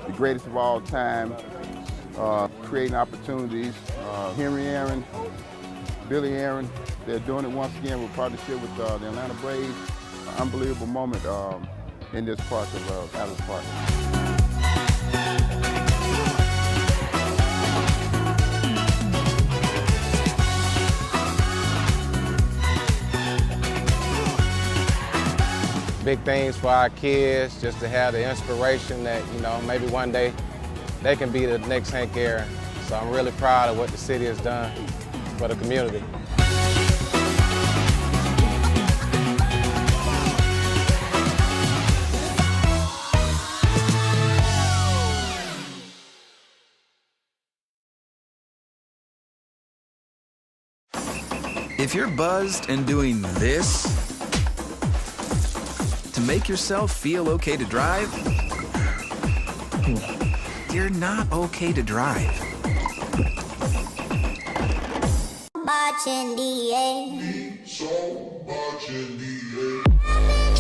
the greatest of all time, creating opportunities. Henry Aaron, Billy Aaron, they're doing it once again with partnership with the Atlanta Braves. Unbelievable moment in this park of Adams Park. Big things for our kids, just to have the inspiration that, you know, maybe one day they can be the next Hank Aaron. So I'm really proud of what the city has done for the community. If you're buzzed and doing this to make yourself feel okay to drive, you're not okay to drive. Much in the air. So much in the air. I've been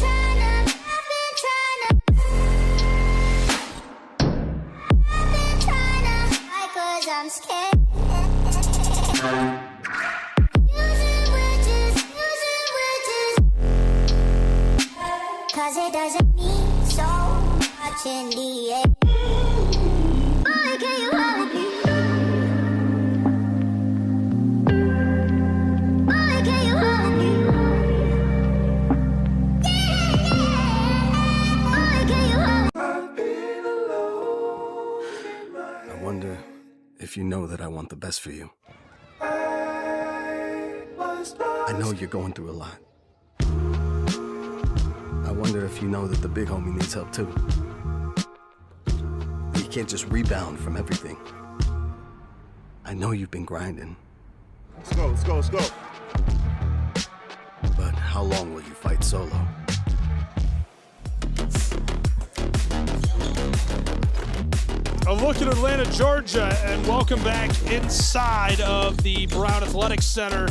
trying to hide 'cause I'm scared. Cause it doesn't mean so much in the air. Boy, can you hold me? Boy, can you hold me? Boy, can you hold me? I wonder if you know that I want the best for you. I know you're going through a lot. I wonder if you know that the big homie needs help too. You can't just rebound from everything. I know you've been grinding. Let's go, let's go, let's go. But how long will you fight solo? A look at Atlanta, Georgia, and welcome back inside of the Brown Athletic Center.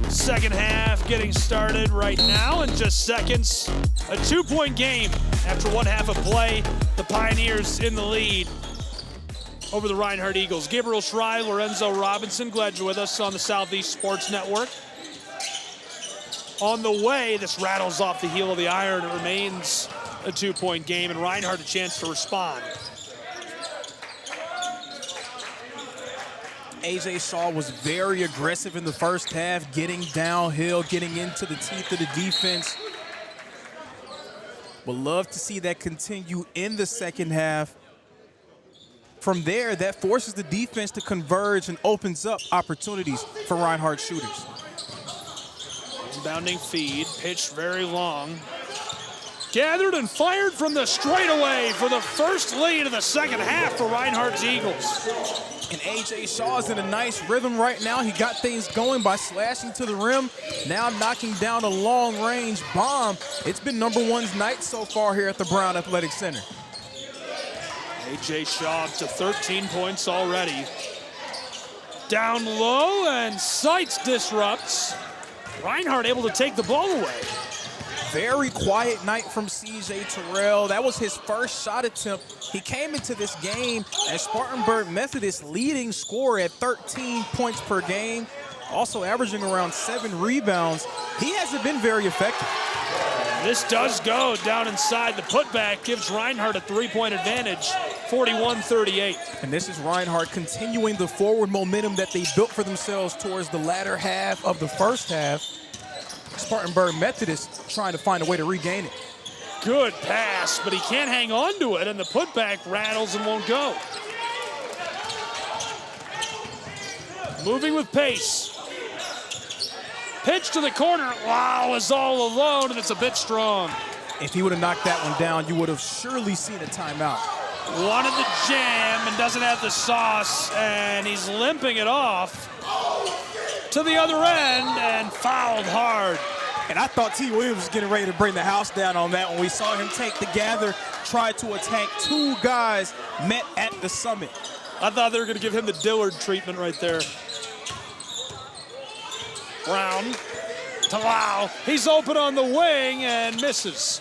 Second half getting started right now in just seconds. A 2-point game after one half of play. The Pioneers in the lead over the Reinhardt Eagles. Gabriel Schrei, Lorenzo Robinson, glad you're with us on the Southeast Sports Network. On the way, this rattles off the heel of the iron. It remains a 2-point game, and Reinhardt a chance to respond. A.J. Shaw was very aggressive in the first half, getting downhill, getting into the teeth of the defense. Would love to see that continue in the second half. From there, that forces the defense to converge and opens up opportunities for Reinhardt shooters. Inbounding feed, pitched very long. Gathered and fired from the straightaway for the first lead of the second half for Reinhardt's Eagles. And A.J. Shaw's in a nice rhythm right now. He got things going by slashing to the rim, now knocking down a long-range bomb. It's been #1's night so far here at the Brown Athletic Center. A.J. Shaw up to 13 points already. Down low, and Seitz disrupts. Reinhardt able to take the ball away. Very quiet night from C.J. Terrell. That was his first shot attempt. He came into this game as Spartanburg Methodist leading scorer at 13 points per game, also averaging around 7 rebounds. He hasn't been very effective. This does go down inside. The putback gives Reinhardt a 3-point advantage, 41-38. And this is Reinhardt continuing the forward momentum that they built for themselves towards the latter half of the first half. Spartanburg Methodist trying to find a way to regain it. Good pass, but he can't hang on to it, and the putback rattles and won't go. Moving with pace. Pitch to the corner. Wow, is all alone, and it's a bit strong. If he would have knocked that one down, you would have surely seen a timeout. Wanted the jam and doesn't have the sauce, and he's limping it off to the other end and fouled hard. And I thought T. Williams was getting ready to bring the house down on that when we saw him take the gather, try to attack 2 guys met at the summit. I thought they were going to give him the Dillard treatment right there. Brown to Lau. He's open on the wing and misses.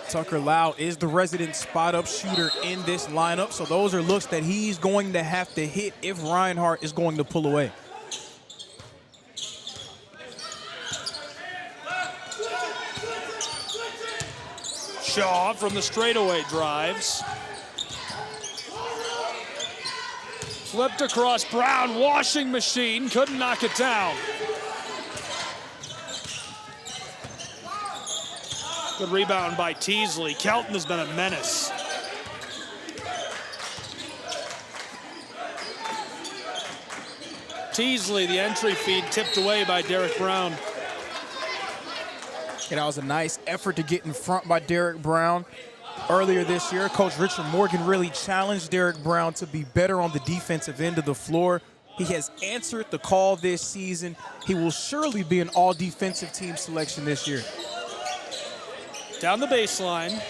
Tucker Lau is the resident spot-up shooter in this lineup, so those are looks that he's going to have to hit if Reinhardt is going to pull away. Shaw from the straightaway drives. Flipped across Brown, washing machine, couldn't knock it down. Good rebound by Teasley. Kelton has been a menace. Teasley, the entry feed tipped away by Derek Brown. And that was a nice effort to get in front by Derek Brown. Earlier this year, Coach Richard Morgan really challenged Derek Brown to be better on the defensive end of the floor. He has answered the call this season. He will surely be an all-defensive team selection this year. Down the baseline,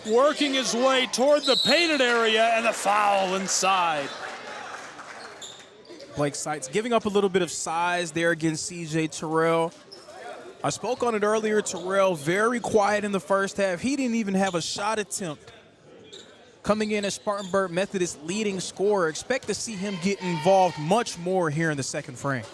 working his way toward the painted area, and the foul inside. Blake Seitz giving up a little bit of size there against C.J. Terrell. I spoke on it earlier. Terrell very quiet in the first half. He didn't even have a shot attempt. Coming in as Spartanburg Methodist leading scorer, expect to see him get involved much more here in the second frame.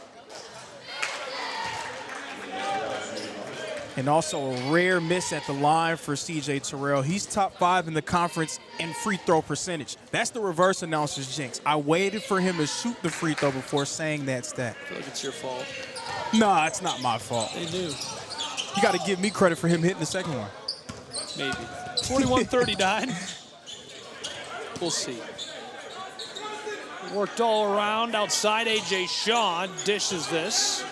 And also a rare miss at the line for C.J. Terrell. He's top 5 in the conference in free throw percentage. That's the reverse announcer's jinx. I waited for him to shoot the free throw before saying that stat. I feel like it's your fault. Nah, it's not my fault. They knew. You got to give me credit for him hitting the second one. Maybe. 41-39. We'll see. Worked all around outside. A.J. Shaw dishes this.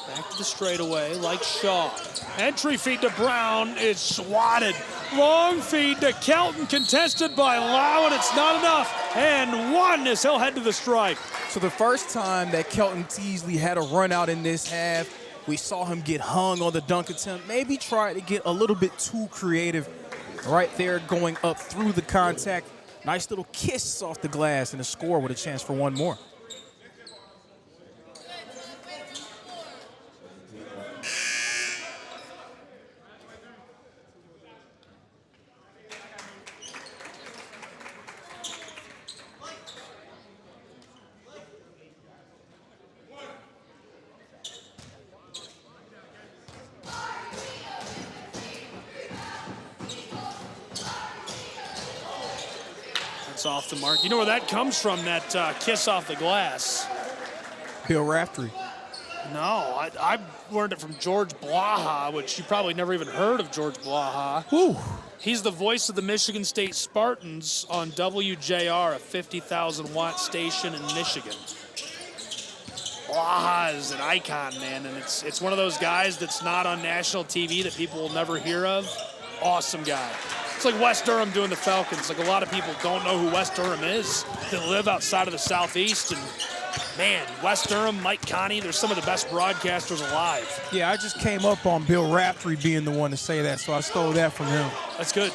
Back to the straightaway like Shaw. Entry feed to Brown is swatted. Long feed to Kelton, contested by Lau, and it's not enough. And one as he'll head to the stripe. So the first time that Kelton Teasley had a run out in this half, we saw him get hung on the dunk attempt. Maybe try to get a little bit too creative right there going up through the contact. Nice little kiss off the glass and a score with a chance for one more. It's off the mark. You know where that comes from, that kiss off the glass? Bill Raftery. No, I learned it from George Blaha, which you probably never even heard of George Blaha. Woo. He's the voice of the Michigan State Spartans on WJR, a 50,000-watt station in Michigan. Blaha is an icon, man, and it's one of those guys that's not on national TV that people will never hear of. Awesome guy. It's like Wes Durham doing the Falcons. Like, a lot of people don't know who Wes Durham is that live outside of the Southeast, and man, Wes Durham, Mike Connie, they're some of the best broadcasters alive. Yeah, I just came up on Bill Raftery being the one to say that, so I stole that from him. That's good.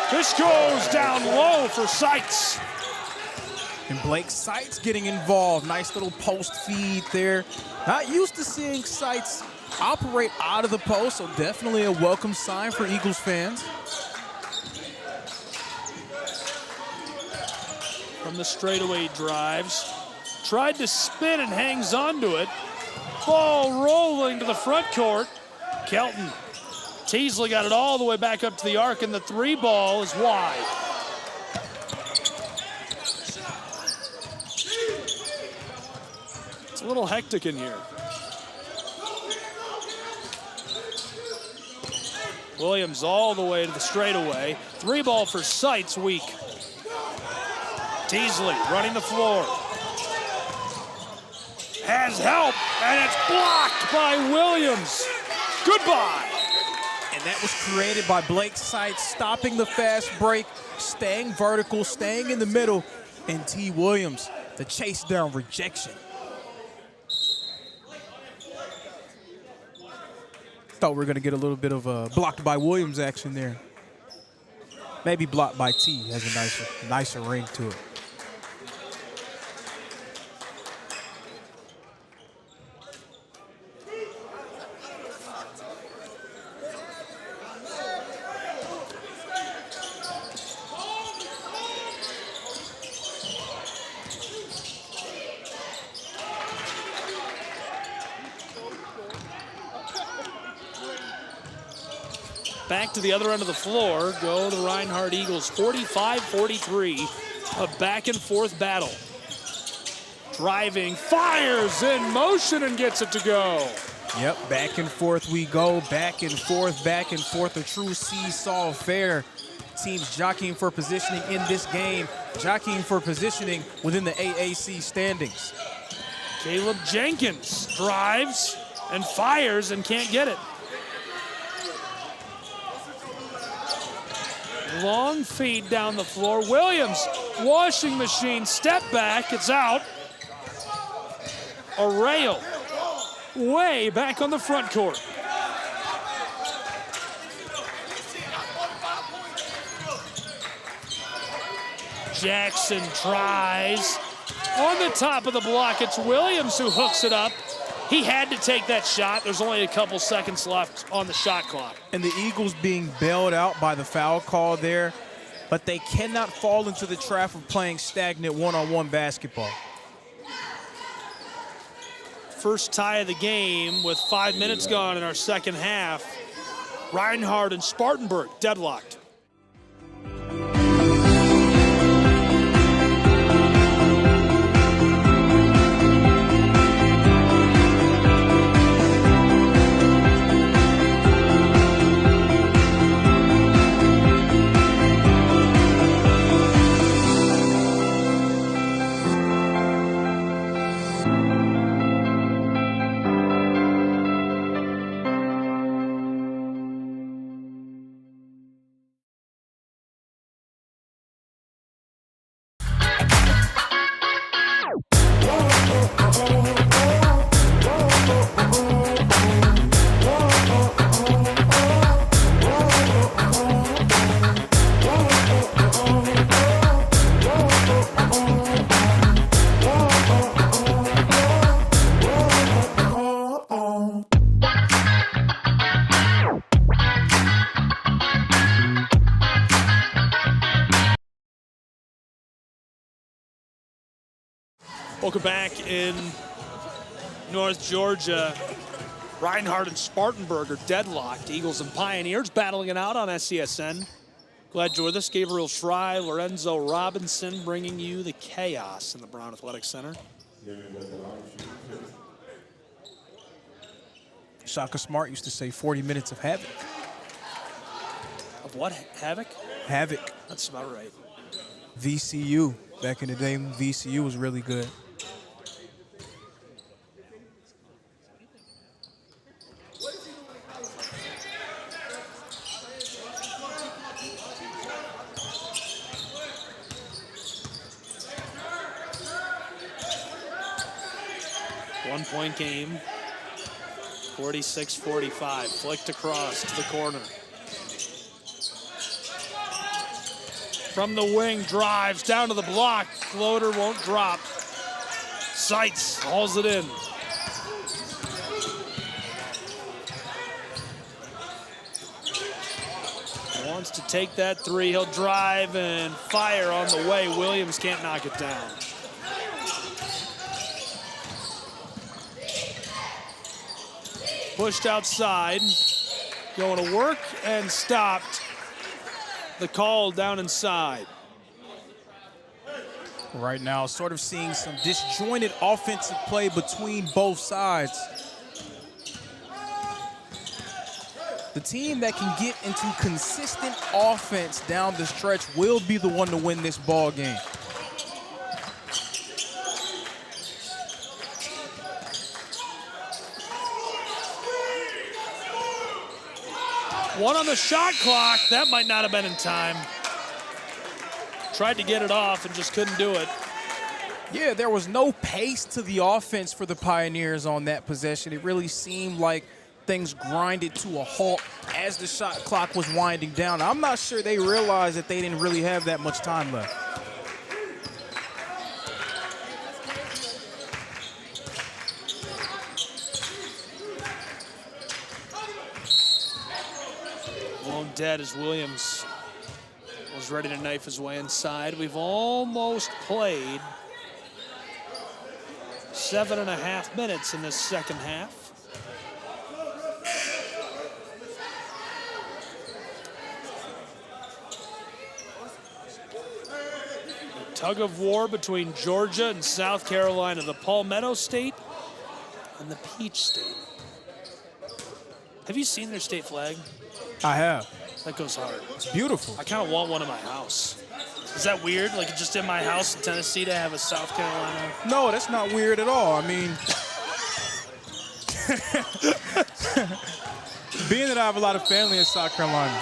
This goes down low for Seitz. And Blake Seitz getting involved. Nice little post feed there. Not used to seeing Seitz operate out of the post, so definitely a welcome sign for Eagles fans. From the straightaway drives. Tried to spin and hangs onto it. Ball rolling to the front court. Kelton. Teasley got it all the way back up to the arc, and the 3 ball is wide. It's a little hectic in here. Williams all the way to the straightaway. 3 ball for Seitz, weak. Teasley running the floor. Has help, and it's blocked by Williams. Goodbye. And that was created by Blake Seitz, stopping the fast break, staying vertical, staying in the middle, and T. Williams, the chase down rejection. Thought we were going to get a little bit of a blocked by Williams action there. Maybe blocked by T has a nicer ring to it. Back to the other end of the floor go the Reinhardt Eagles, 45-43, a back-and-forth battle. Driving, fires in motion and gets it to go. Yep, back and forth we go, back and forth, a true seesaw affair. Teams jockeying for positioning in this game, jockeying for positioning within the AAC standings. Caleb Jenkins drives and fires and can't get it. Long feed down the floor. Williams, washing machine, step back, it's out. A rail, way back on the front court. Jackson tries. On the top of the block, it's Williams who hooks it up. He had to take that shot. There's only a couple seconds left on the shot clock. And the Eagles being bailed out by the foul call there, but they cannot fall into the trap of playing stagnant one-on-one basketball. First tie of the game with 5 minutes gone in our second half. Reinhardt and Spartanburg deadlocked. Welcome back in North Georgia. Reinhardt and Spartanburg are deadlocked. Eagles and Pioneers battling it out on SCSN. Glad you're with us. Gabriel Fry, Lorenzo Robinson bringing you the chaos in the Brown Athletic Center. Shaka Smart used to say 40 minutes of havoc. Of what? Havoc? Havoc. That's about right. VCU. Back in the day when VCU was really good. One-point game, 46-45, flicked across to the corner. From the wing, drives down to the block, floater won't drop. Seitz hauls it in. Wants to take that three, he'll drive and fire on the way. Williams can't knock it down. Pushed outside, going to work and stopped. The call down inside. Right now, sort of seeing some disjointed offensive play between both sides. The team that can get into consistent offense down the stretch will be the one to win this ball game. One on the shot clock. That might not have been in time. Tried to get it off and just couldn't do it. Yeah, there was no pace to the offense for the Pioneers on that possession. It really seemed like things grinded to a halt as the shot clock was winding down. I'm not sure they realized that they didn't really have that much time left. Blown dead as Williams was ready to knife his way inside. We've almost played 7.5 minutes in this second half. A tug of war between Georgia and South Carolina, the Palmetto State and the Peach State. Have you seen their state flag? I have. That goes hard. It's beautiful. I kind of want one in my house. Is that weird? Like just in my house in Tennessee to have a South Carolina? No, that's not weird at all. I mean, being that I have a lot of family in South Carolina.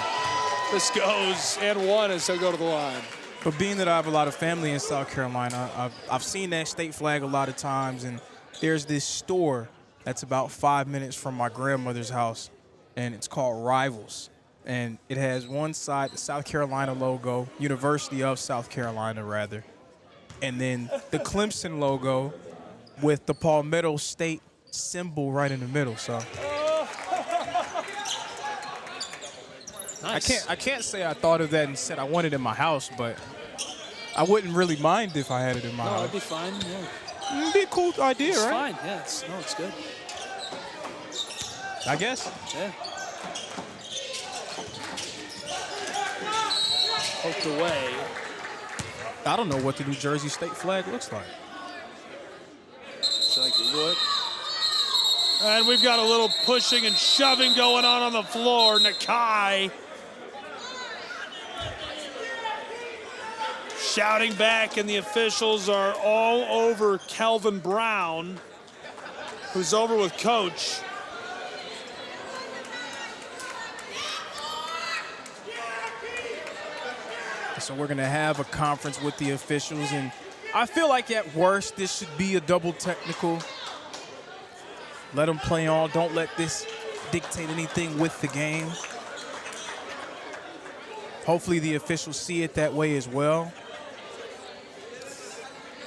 This goes and one as he'll go to the line. But being that I have a lot of family in South Carolina, I've seen that state flag a lot of times, and there's this store that's about 5 minutes from my grandmother's house, and it's called Rivals. And it has one side, the South Carolina logo, University of South Carolina, rather, and then the Clemson logo with the Palmetto State symbol right in the middle. So nice. I can't say I thought of that and said I want it in my house, but I wouldn't really mind if I had it in my house. No, it'd be fine. Yeah. It'd be a cool idea, it's right? Fine. Yeah, it's good. I guess. Yeah. Poked away. I don't know what the New Jersey state flag looks like. Should I Google it? And we've got a little pushing and shoving going on the floor. Nakai shouting back, and the officials are all over Kelvin Brown, who's over with Coach. So we're going to have a conference with the officials, and I feel like at worst this should be a double technical. Let them play on. Don't let this dictate anything with the game. Hopefully the officials see it that way as well.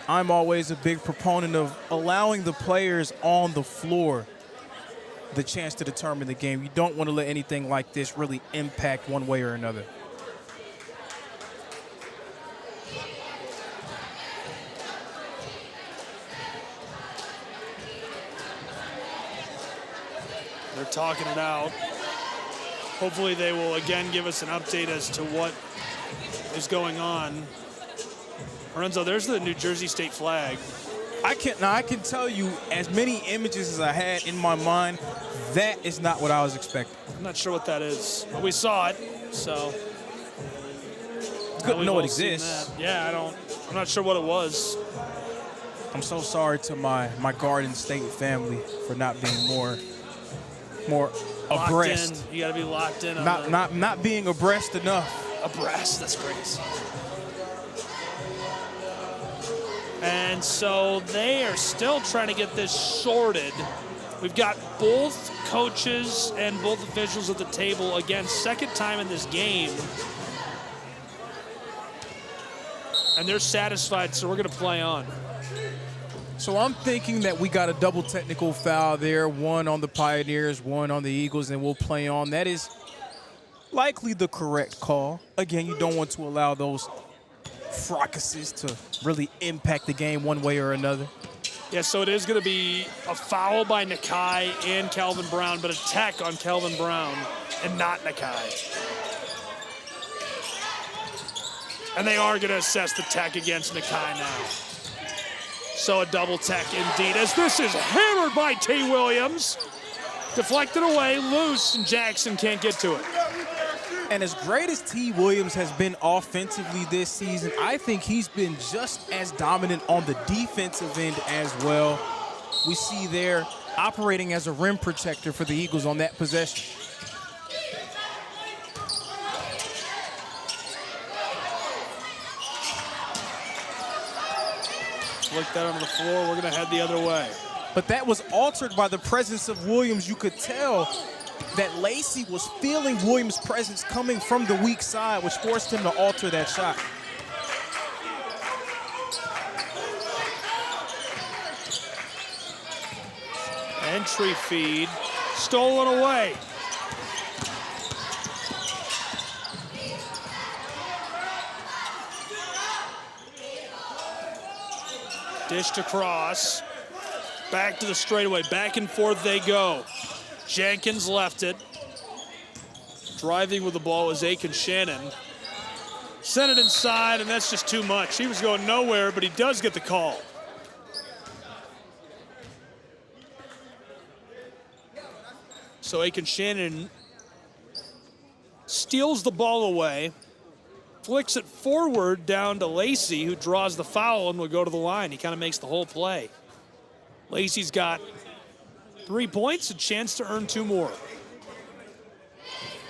I'm always a big proponent of allowing the players on the floor the chance to determine the game. You don't want to let anything like this really impact one way or another. They're talking it out. Hopefully they will again give us an update as to what is going on. Lorenzo, there's the New Jersey State flag. I can tell you, as many images as I had in my mind, that is not what I was expecting. I'm not sure what that is, but we saw it, so. It's good to know it exists. Yeah, I'm not sure what it was. I'm so sorry to my Garden State family for not being more abreast. You got to be locked in. Not being abreast enough. Abreast, that's crazy. And so they are still trying to get this sorted. We've got both coaches and both officials at the table again, second time in this game. And they're satisfied, so we're going to play on. So I'm thinking that we got a double technical foul there, one on the Pioneers, one on the Eagles, and we'll play on. That is likely the correct call. Again, you don't want to allow those fracases to really impact the game one way or another. Yeah, so it is going to be a foul by Nakai and Calvin Brown, but a tech on Calvin Brown and not Nakai. And they are going to assess the tech against Nakai now. So a double tech indeed, as this is hammered by T. Williams. Deflected away, loose, and Jackson can't get to it. And as great as T. Williams has been offensively this season, I think he's been just as dominant on the defensive end as well. We see there operating as a rim protector for the Eagles on that possession. Flick that onto the floor, we're gonna head the other way. But that was altered by the presence of Williams. You could tell that Lacey was feeling Williams' presence coming from the weak side, which forced him to alter that shot. Entry feed, stolen away. Dished across, back to the straightaway, back and forth they go. Jenkins left it. Driving with the ball was Aiken Shannon. Sent it inside, and that's just too much. He was going nowhere, but he does get the call. So Aiken Shannon steals the ball away, flicks it forward down to Lacey, who draws the foul and will go to the line. He kind of makes the whole play. Lacey's got 3 points, a chance to earn 2 more.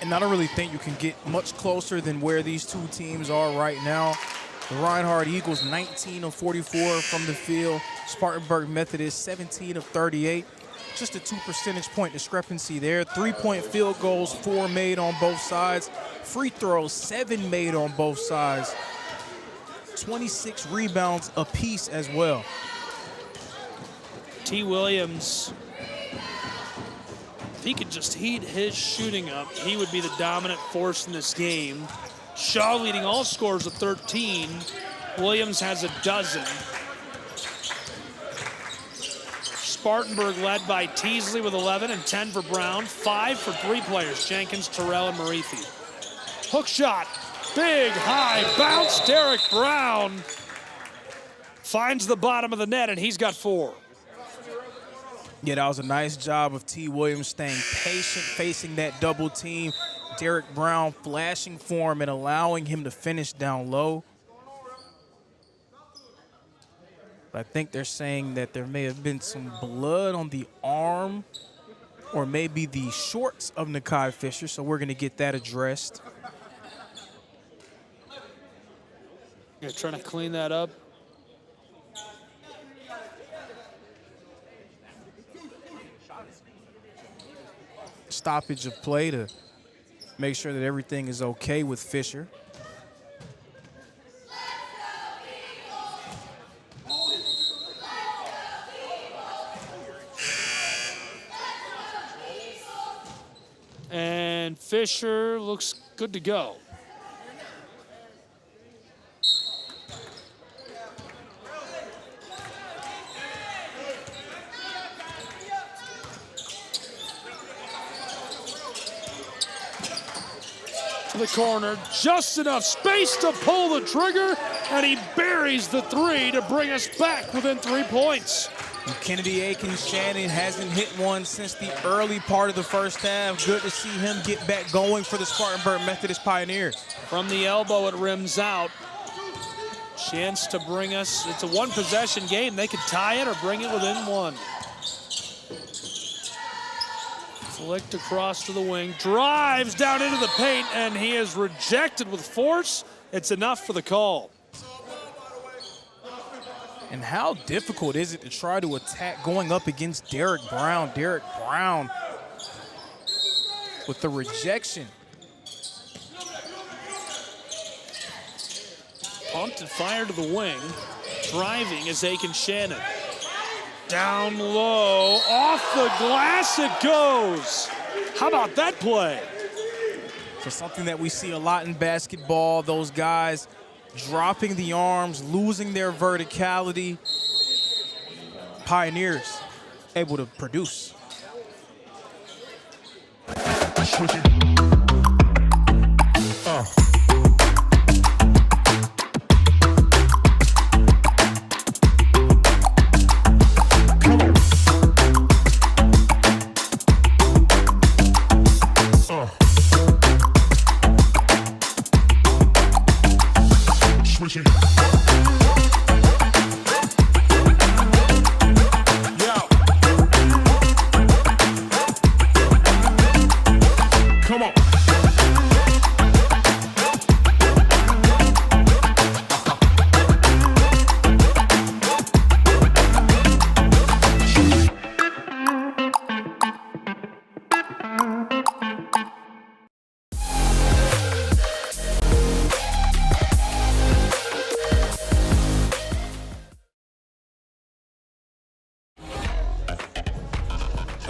And I don't really think you can get much closer than where these two teams are right now. The Reinhardt Eagles, 19 of 44 from the field. Spartanburg Methodist, 17 of 38. Just a 2 percentage point discrepancy there. 3-point field goals, 4 made on both sides. Free throws, 7 made on both sides. 26 rebounds apiece as well. T. Williams, if he could just heat his shooting up, he would be the dominant force in this game. Shaw leading all scorers with 13. Williams has a dozen. Spartanburg led by Teasley with 11 and 10 for Brown. 5 for 3 players, Jenkins, Terrell, and Marithi. Hook shot, big, high bounce. Derek Brown finds the bottom of the net, and he's got 4. Yeah, that was a nice job of T. Williams staying patient, facing that double team. Derek Brown flashing for him and allowing him to finish down low. But I think they're saying that there may have been some blood on the arm or maybe the shorts of Nakai Fisher, so we're going to get that addressed. Yeah, trying to clean that up. Stoppage of play to make sure that everything is okay with Fisher. And Fisher looks good to go. the corner, just enough space to pull the trigger, and he buries the three to bring us back within 3 points. Kennedy Aiken-Shannon hasn't hit one since the early part of the first half. Good to see him get back going for the Spartanburg Methodist Pioneers. From the elbow, it rims out. Chance to bring us, it's a one-possession game. They could tie it or bring it within one. Flicked across to the wing, drives down into the paint, and he is rejected with force. It's enough for the call. And how difficult is it to try to attack going up against Derek Brown? Derek Brown with the rejection. Pumped and fired to the wing. Driving is Aiken-Shannon. Down low, off the glass it goes. How about that play? So something that we see a lot in basketball, those guys dropping the arms, losing their verticality. Pioneers able to produce.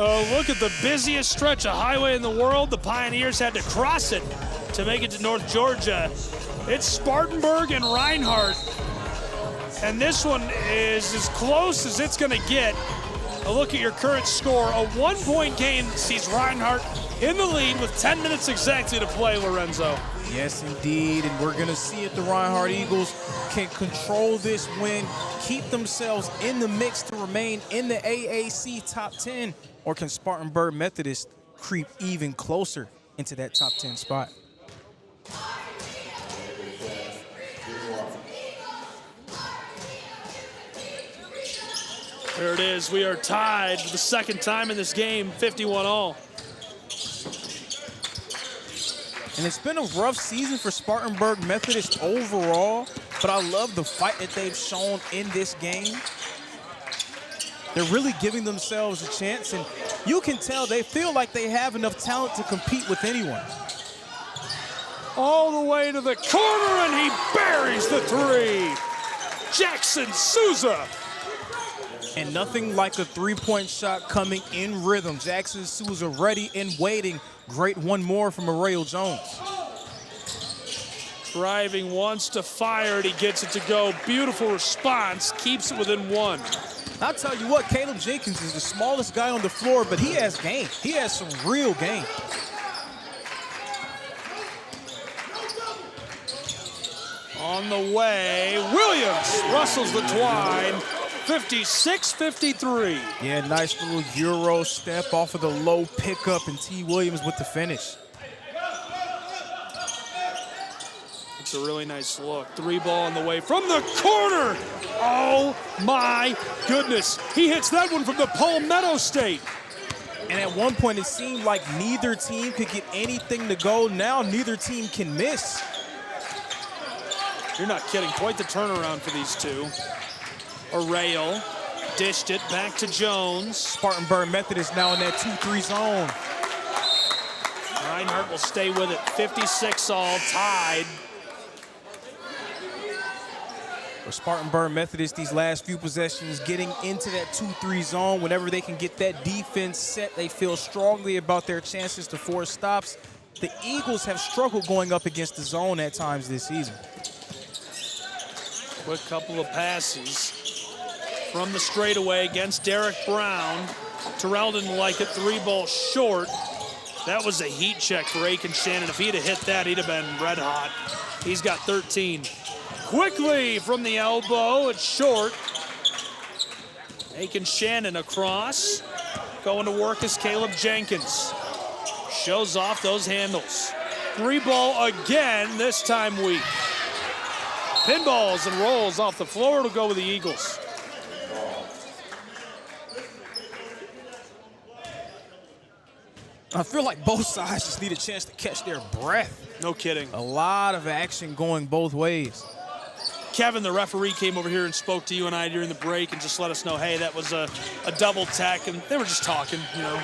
Oh, look at the busiest stretch of highway in the world. The Pioneers had to cross it to make it to North Georgia. It's Spartanburg and Reinhardt. And this one is as close as it's going to get. A look at your current score. A 1-point game sees Reinhardt in the lead with 10 minutes exactly to play, Lorenzo. Yes, indeed, and we're going to see if the Reinhardt Eagles can control this win, keep themselves in the mix to remain in the AAC top 10, or can Spartanburg Methodist creep even closer into that top 10 spot? There it is. We are tied for the second time in this game, 51-all. And it's been a rough season for Spartanburg Methodist overall, but I love the fight that they've shown in this game. They're really giving themselves a chance, and you can tell they feel like they have enough talent to compete with anyone. All the way to the corner, and he buries the three. Jackson Souza. And nothing like a three-point shot coming in rhythm. Jackson Souza ready and waiting. Great one more from Arrayo Jones. Driving, wants to fire it, he gets it to go. Beautiful response, keeps it within one. I'll tell you what, Caleb Jenkins is the smallest guy on the floor, but he has game. He has some real game. On the way, Williams rustles the twine. 56-53. Yeah, nice little Euro step off of the low pickup, and T. Williams with the finish. It's a really nice look. Three ball on the way from the corner. Oh my goodness. He hits that one from the Palmetto State. And at one point it seemed like neither team could get anything to go. Now neither team can miss. You're not kidding. Quite the turnaround for these two. Arrayo dished it back to Jones. Spartanburg Methodist now in that 2-3 zone. Reinhardt will stay with it. 56-all, tied. For Spartanburg Methodist, these last few possessions getting into that 2-3 zone. Whenever they can get that defense set, they feel strongly about their chances to force stops. The Eagles have struggled going up against the zone at times this season. Quick couple of passes from the straightaway against Derek Brown. Terrell didn't like it, three ball short. That was a heat check for Aiken Shannon. If he'd have hit that, he'd have been red hot. He's got 13. Quickly from the elbow, it's short. Aiken Shannon across. Going to work is Caleb Jenkins. Shows off those handles. 3-ball again, this time weak. Pinballs and rolls off the floor to go with the Eagles. I feel like both sides just need a chance to catch their breath. No kidding. A lot of action going both ways. Kevin, the referee, came over here and spoke to you and I during the break and just let us know, hey, that was a double tech, and they were just talking, you know.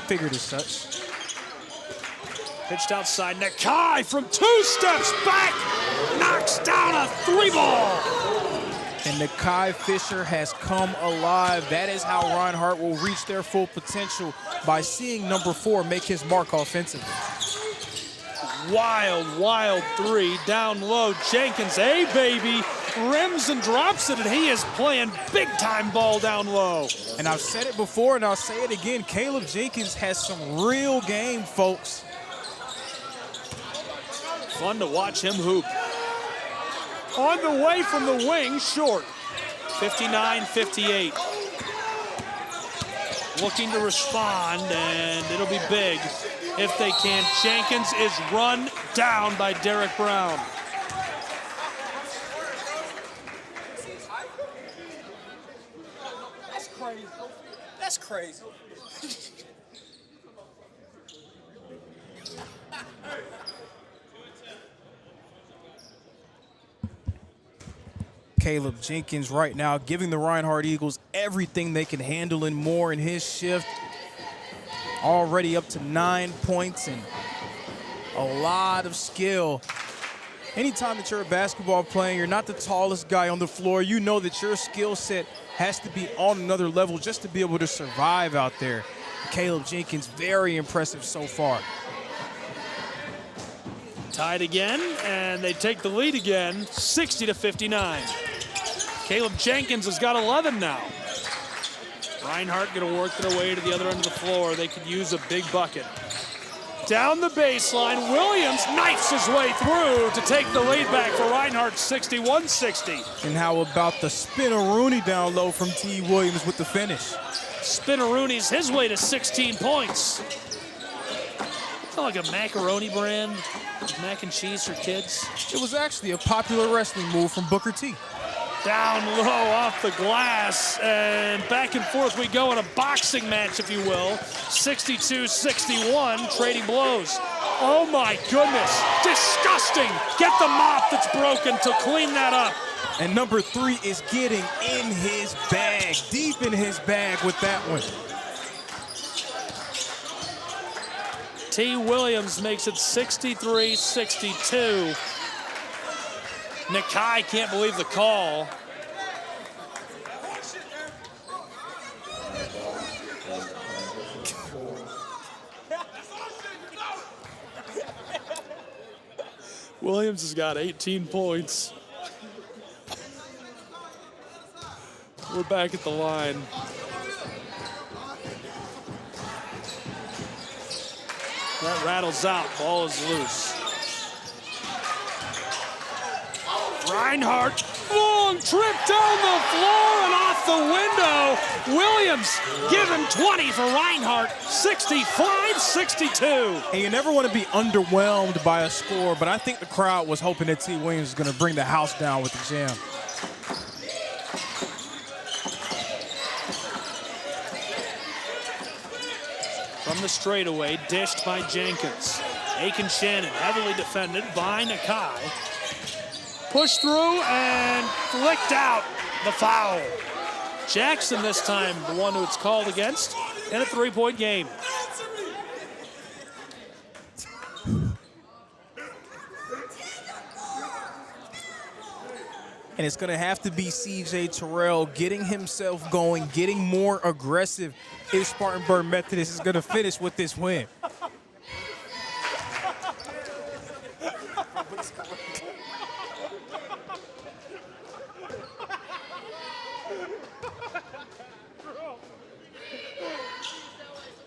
Figured as such. Pitched outside. Nakai from 2 steps back knocks down a 3-ball. And Nakai Fisher has come alive. That is how Reinhardt will reach their full potential, by seeing number 4 make his mark offensively. Wild, wild 3 down low. Jenkins, hey baby, rims and drops it, and he is playing big time ball down low. And I've said it before and I'll say it again, Caleb Jenkins has some real game, folks. Fun to watch him hoop. On the way from the wing, short. 59-58. Looking to respond, and it'll be big if they can. Jenkins is run down by Derek Brown. That's crazy. That's crazy. Caleb Jenkins right now giving the Reinhardt Eagles everything they can handle and more in his shift. Already up to 9 points and a lot of skill. Anytime that you're a basketball player, you're not the tallest guy on the floor, you know that your skill set has to be on another level just to be able to survive out there. Caleb Jenkins, very impressive so far. Tied again, and they take the lead again, 60-59. Caleb Jenkins has got 11 now. Reinhardt gonna work their way to the other end of the floor. They could use a big bucket. Down the baseline, Williams knifes his way through to take the lead back for Reinhardt, 61-60. And how about the spin-a-rooney down low from T. Williams with the finish? Spin-a-rooney's his way to 16 points. Like a macaroni brand, mac and cheese for kids. It was actually a popular wrestling move from Booker T. Down low off the glass, and back and forth we go in a boxing match, if you will. 62-61, trading blows. Oh my goodness, disgusting. Get the mop that's broken to clean that up. And number 3 is getting in his bag, deep in his bag with that one. T. Williams makes it 63-62. Nakai can't believe the call. Williams has got 18 points. We're back at the line. That rattles out, ball is loose. Reinhardt, long trip down the floor and off the window. Williams given 20 for Reinhardt, 65-62. And you never want to be underwhelmed by a score, but I think the crowd was hoping that T. Williams was going to bring the house down with the jam. From the straightaway, dished by Jenkins. Aiken Shannon, heavily defended by Nakai. Pushed through and flicked out the foul. Jackson this time, the one who it's called against, in a 3-point game. And it's going to have to be C.J. Terrell getting himself going, getting more aggressive if Spartanburg Methodist is going to finish with this win.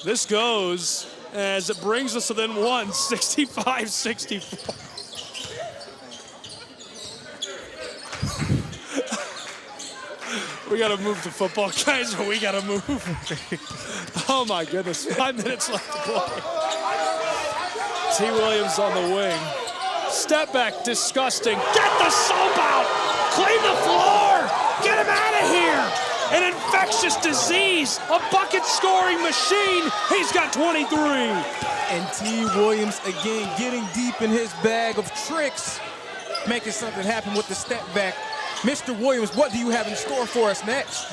This goes as it brings us within one, 65-64. We got to move the football, guys, or we got to move. Oh, my goodness. 5 minutes left to play. T. Williams on the wing. Step back, disgusting. Get the soap out. Clean the floor. Get him out of here. An infectious disease, a bucket scoring machine. He's got 23. And T. Williams again getting deep in his bag of tricks, making something happen with the step back. Mr. Williams, what do you have in store for us next?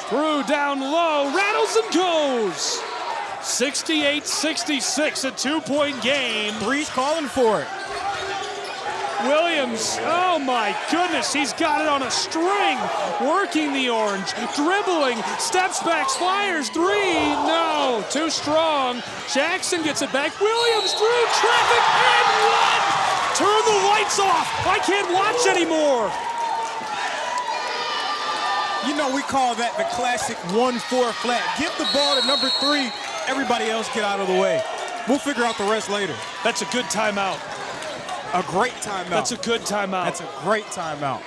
Through down low, rattles and goes. 68-66, a 2-point game. Three's calling for it. Williams, oh my goodness, he's got it on a string, working the orange, dribbling, steps back, fires, three, no, too strong. Jackson gets it back, Williams through traffic and one! Turn the lights off, I can't watch anymore. You know, we call that the classic 1-4 flat. Give the ball to number 3, everybody else get out of the way. We'll figure out the rest later. That's a good timeout. A great timeout. That's a good timeout. That's a great timeout.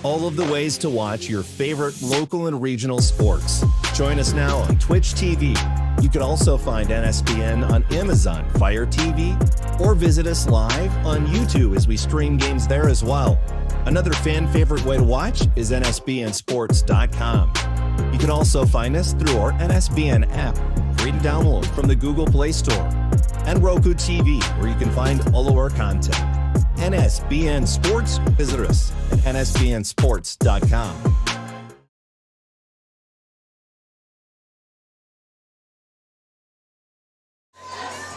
All of the ways to watch your favorite local and regional sports. Join us now on Twitch TV. You can also find NSBN on Amazon Fire TV or visit us live on YouTube as we stream games there as well. Another fan favorite way to watch is NSBNsports.com. You can also find us through our NSBN app, free to download from the Google Play Store, and Roku TV, where you can find all of our content. NSBN Sports, visit us at nsbnsports.com.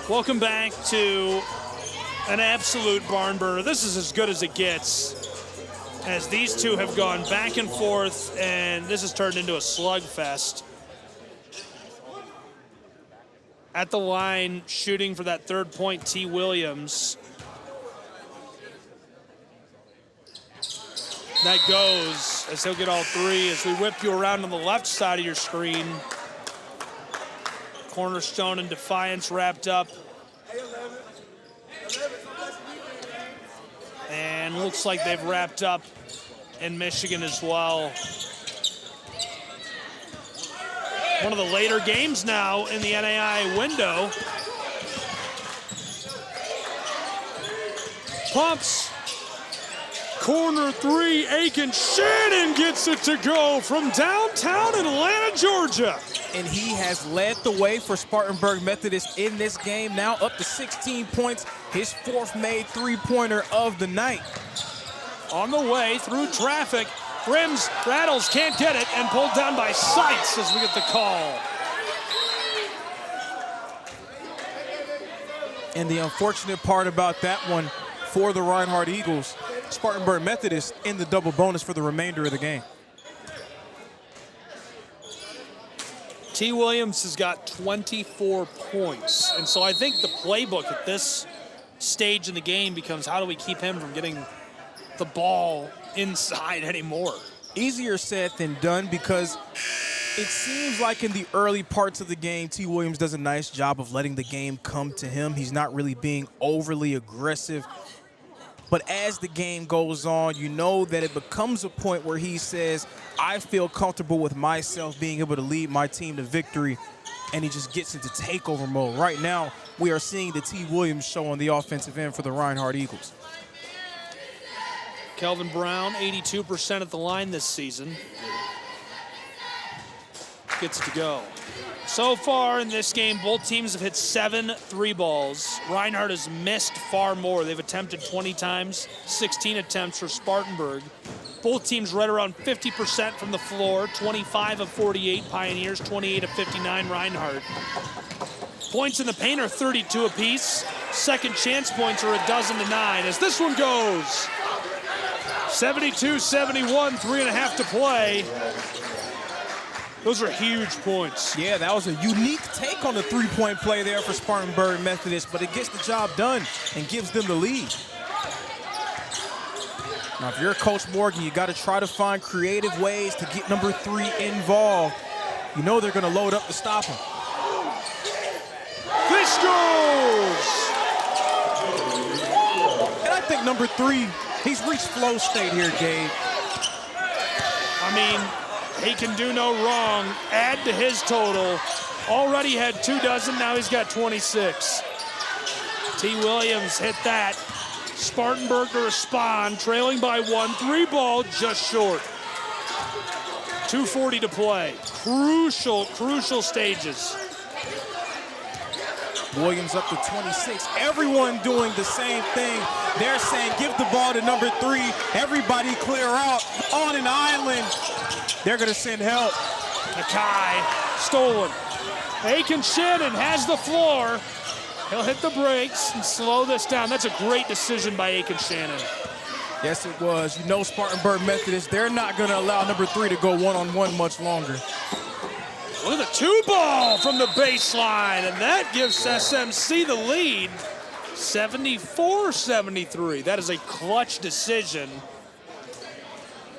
Welcome back to an absolute barn burner. This is as good as it gets, as these two have gone back and forth, and this has turned into a slugfest. At the line, shooting for that third point, T. Williams. That goes as he'll get all three as we whip you around on the left side of your screen. Cornerstone and Defiance wrapped up. And looks like they've wrapped up in Michigan as well. One of the later games now in the NAI window. Pumps. Corner three, Aiken Shannon gets it to go from downtown Atlanta, Georgia. And he has led the way for Spartanburg Methodist in this game, now up to 16 points, his fourth made three-pointer of the night. On the way through traffic, rims, rattles, can't get it, and pulled down by Seitz as we get the call. And the unfortunate part about that one for the Reinhardt Eagles, Spartanburg Methodist in the double bonus for the remainder of the game. T. Williams has got 24 points. And so I think the playbook at this stage in the game becomes how do we keep him from getting the ball inside anymore? Easier said than done, because it seems like in the early parts of the game, T. Williams does a nice job of letting the game come to him. He's not really being overly aggressive. But as the game goes on, you know that it becomes a point where he says, I feel comfortable with myself being able to lead my team to victory, and he just gets into takeover mode. Right now, we are seeing the T. Williams show on the offensive end for the Reinhardt Eagles. Kelvin Brown, 82% at the line this season. gets to go. So far in this game, both teams have hit 7 3-balls. Reinhardt has missed far more. They've attempted 20 times, 16 attempts for Spartanburg. Both teams right around 50% from the floor, 25 of 48 Pioneers, 28 of 59 Reinhardt. Points in the paint are 32 apiece. Second chance points are 12 to 9 as this one goes. 72-71, 3.5 to play. Those are huge points. Yeah, that was a unique take on the three-point play there for Spartanburg Methodist, but it gets the job done and gives them the lead. Now, if you're Coach Morgan, you got to try to find creative ways to get number 3 involved. You know they're going to load up to stop him. This goes! And I think number 3, he's reached flow state here, Gabe. I mean, he can do no wrong. Add to his total. Already had 2 dozen, now he's got 26. T. Williams hit that. Spartanburg to respond, trailing by 1. 3-ball, just short. 2:40 to play. Crucial stages. Williams up to 26. Everyone doing the same thing. They're saying, give the ball to number 3. Everybody clear out on an island. They're going to send help. Nakai, stolen. Aiken Shannon has the floor. He'll hit the brakes and slow this down. That's a great decision by Aiken Shannon. Yes, it was. You know Spartanburg Methodist, they're not going to allow number 3 to go one-on-one much longer. Look at the 2-ball from the baseline, and that gives SMC the lead. 74-73. That is a clutch decision.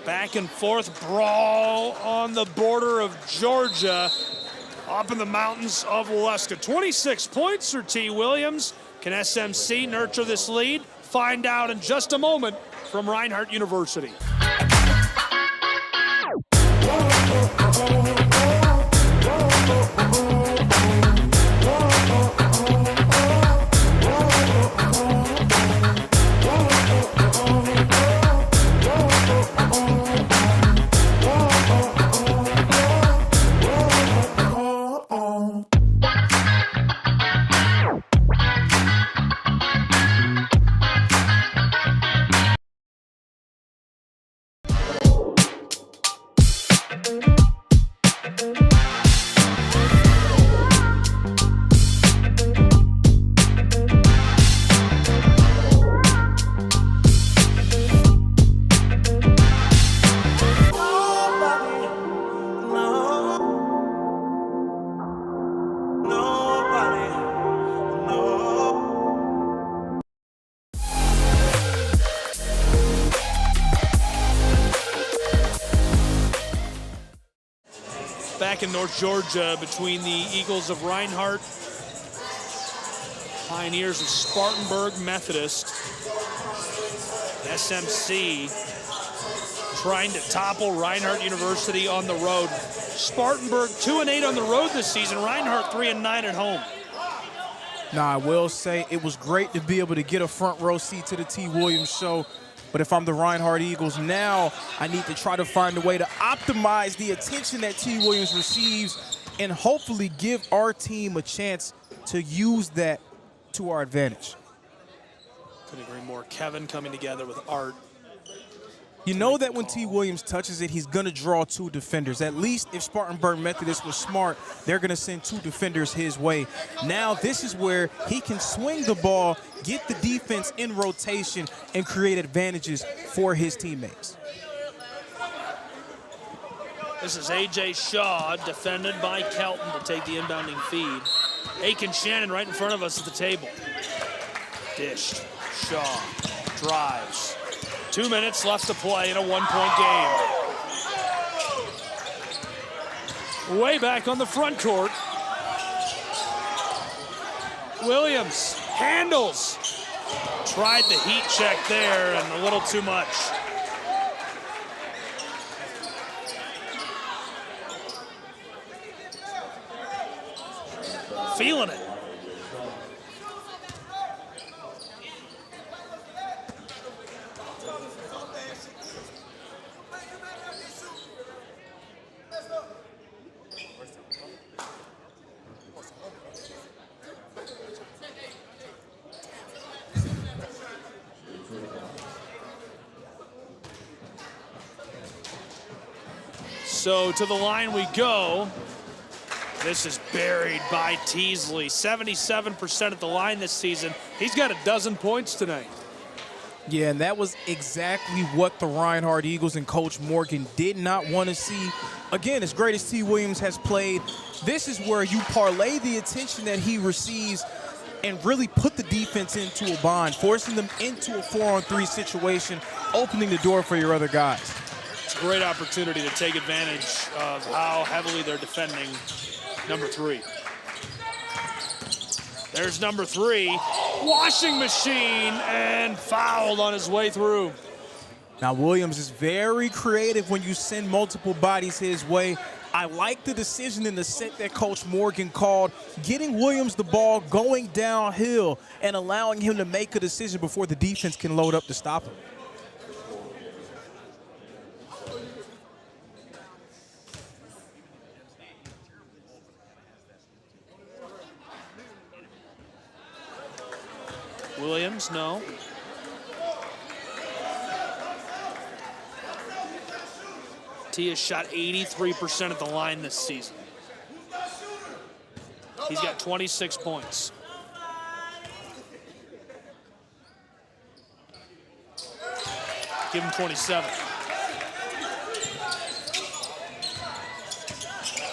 Back and forth brawl on the border of Georgia, up in the mountains of Waleska. 26 points for T. Williams. Can SMC nurture this lead? Find out in just a moment from Reinhardt University. Back in North Georgia between the Eagles of Reinhardt, Pioneers of Spartanburg Methodist. SMC trying to topple Reinhardt University on the road. Spartanburg 2-8 on the road this season. Reinhardt 3-9 at home. Now, I will say it was great to be able to get a front row seat to the T. Williams show. But if I'm the Reinhardt Eagles now, I need to try to find a way to optimize the attention that T. Williams receives and hopefully give our team a chance to use that to our advantage. Couldn't agree more. Kevin coming together with Art. You know that when T. Williams touches it, he's going to draw 2 defenders. At least if Spartanburg Methodist was smart, they're going to send 2 defenders his way. Now this is where he can swing the ball, get the defense in rotation, and create advantages for his teammates. This is A.J. Shaw, defended by Kelton to take the inbounding feed. Aiken Shannon right in front of us at the table. Dished. Shaw drives. 2 minutes left to play in a 1-point game. Way back on the front court. Williams handles. Tried the heat check there and a little too much. Feeling it. So to the line we go. This is buried by Teasley. 77% at the line this season. He's got 12 points tonight. Yeah, and that was exactly what the Reinhardt Eagles and Coach Morgan did not want to see. Again, as great as T. Williams has played, this is where you parlay the attention that he receives and really put the defense into a bind, forcing them into a 4-on-3 situation, opening the door for your other guys. It's a great opportunity to take advantage of how heavily they're defending number 3. There's number 3, washing machine, and fouled on his way through. Now, Williams is very creative when you send multiple bodies his way. I like the decision in the set that Coach Morgan called, getting Williams the ball, going downhill, and allowing him to make a decision before the defense can load up to stop him. Williams, no. T has shot 83% at the line this season. He's got 26 points. Give him 27.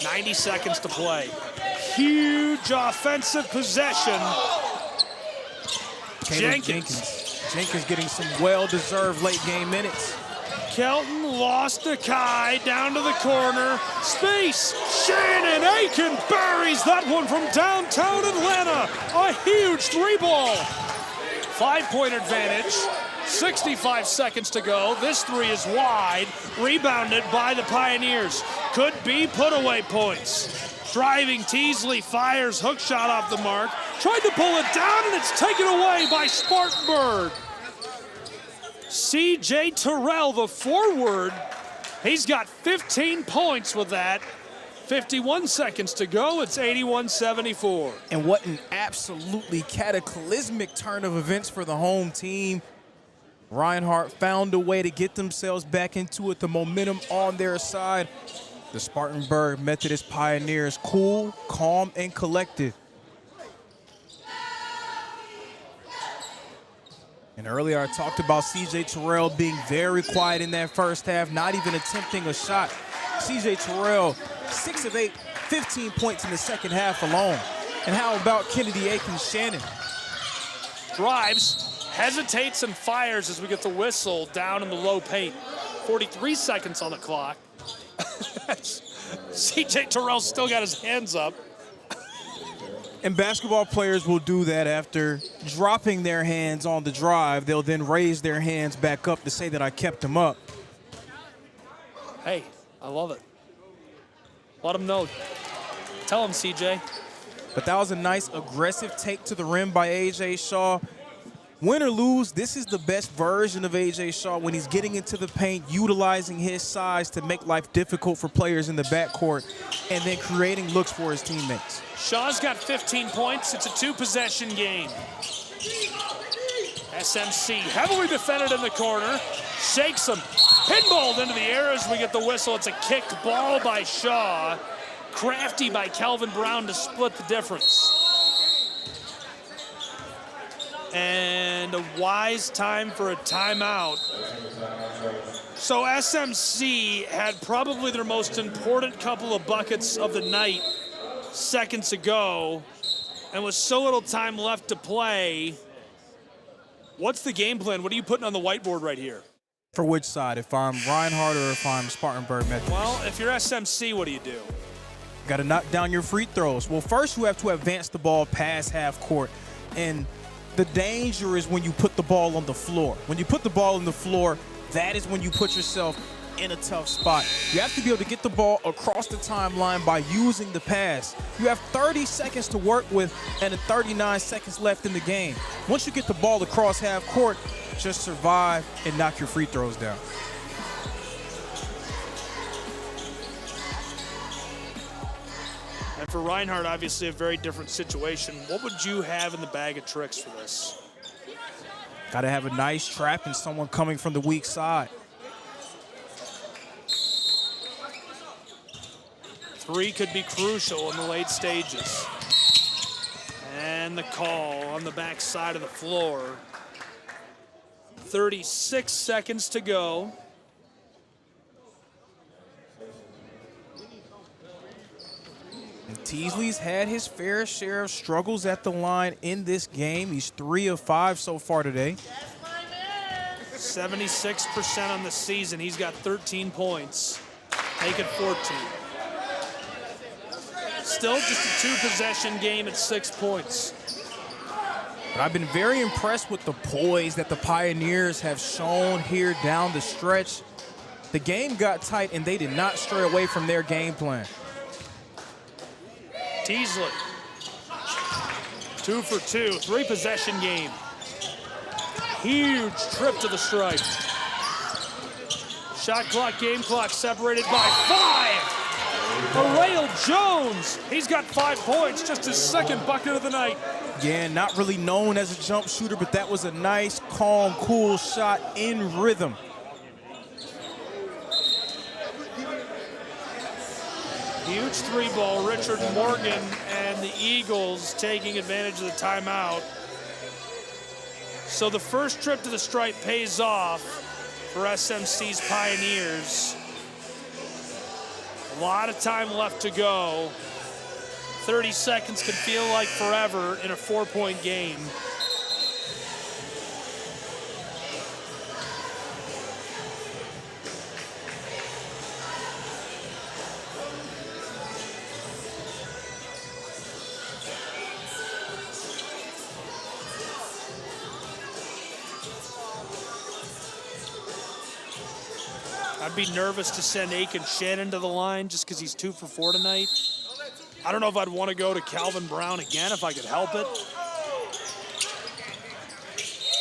90 seconds to play. Huge offensive possession. Jenkins getting some well-deserved late-game minutes. Kelton lost to Kai, down to the corner. Space, Shannon Aiken buries that one from downtown Atlanta. A huge 3-ball. 5-point advantage, 65 seconds to go. This 3 is wide, rebounded by the Pioneers. Could be put-away points. Driving Teasley fires, hook shot off the mark. Tried to pull it down, and it's taken away by Spartanburg. C.J. Terrell, the forward, he's got 15 points with that. 51 seconds to go. It's 81-74. And what an absolutely cataclysmic turn of events for the home team. Reinhardt found a way to get themselves back into it, the momentum on their side. The Spartanburg Methodist Pioneers, cool, calm, and collected. And earlier I talked about C.J. Terrell being very quiet in that first half, not even attempting a shot. C.J. Terrell, 6 of 8, 15 points in the second half alone. And how about Kennedy Aiken-Shannon? Drives, hesitates, and fires as we get the whistle down in the low paint. 43 seconds on the clock. C.J. Terrell still got his hands up. And basketball players will do that after dropping their hands on the drive. They'll then raise their hands back up to say that I kept them up. Hey, I love it. Let them know. Tell them, CJ. But that was a nice aggressive take to the rim by A.J. Shaw. Win or lose, this is the best version of A.J. Shaw when he's getting into the paint, utilizing his size to make life difficult for players in the backcourt, and then creating looks for his teammates. Shaw's got 15 points. It's a 2-possession game. SMC heavily defended in the corner. Shakes him. Pinballed into the air as we get the whistle. It's a kicked ball by Shaw. Crafty by Calvin Brown to split the difference. And a wise time for a timeout. So SMC had probably their most important couple of buckets of the night seconds ago, and with so little time left to play, what's the game plan? What are you putting on the whiteboard right here? For which side, if I'm Reinhardt or if I'm Spartanburg Methodist? Well, if you're SMC, what do you do? Got to knock down your free throws. Well, first you have to advance the ball past half court, and the danger is when you put the ball on the floor. When you put the ball on the floor, that is when you put yourself in a tough spot. You have to be able to get the ball across the timeline by using the pass. You have 30 seconds to work with and 39 seconds left in the game. Once you get the ball across half court, just survive and knock your free throws down. And for Reinhardt, obviously a very different situation. What would you have in the bag of tricks for this? Got to have a nice trap and someone coming from the weak side. Three could be crucial in the late stages. And the call on the back side of the floor. 36 seconds to go. And Teasley's had his fair share of struggles at the line in this game. He's 3 of 5 so far today. 76% on the season. He's got 13 points. Make it 14. Still just a two-possession game at 6 points. But I've been very impressed with the poise that the Pioneers have shown here down the stretch. The game got tight, and they did not stray away from their game plan. Teasley, 2 for 2, 3-possession game. Huge trip to the stripe. Shot clock, game clock separated by 5. Arail Jones, he's got 5 points, just his second bucket of the night. Yeah, not really known as a jump shooter, but that was a nice, calm, cool shot in rhythm. Huge 3-ball, Richard Morgan and the Eagles taking advantage of the timeout. So the first trip to the stripe pays off for SMC's Pioneers. A lot of time left to go. 30 seconds can feel like forever in a 4-point game. I'd be nervous to send Aiken Shannon to the line just because he's 2 for 4 tonight. I don't know if I'd want to go to Calvin Brown again if I could help it.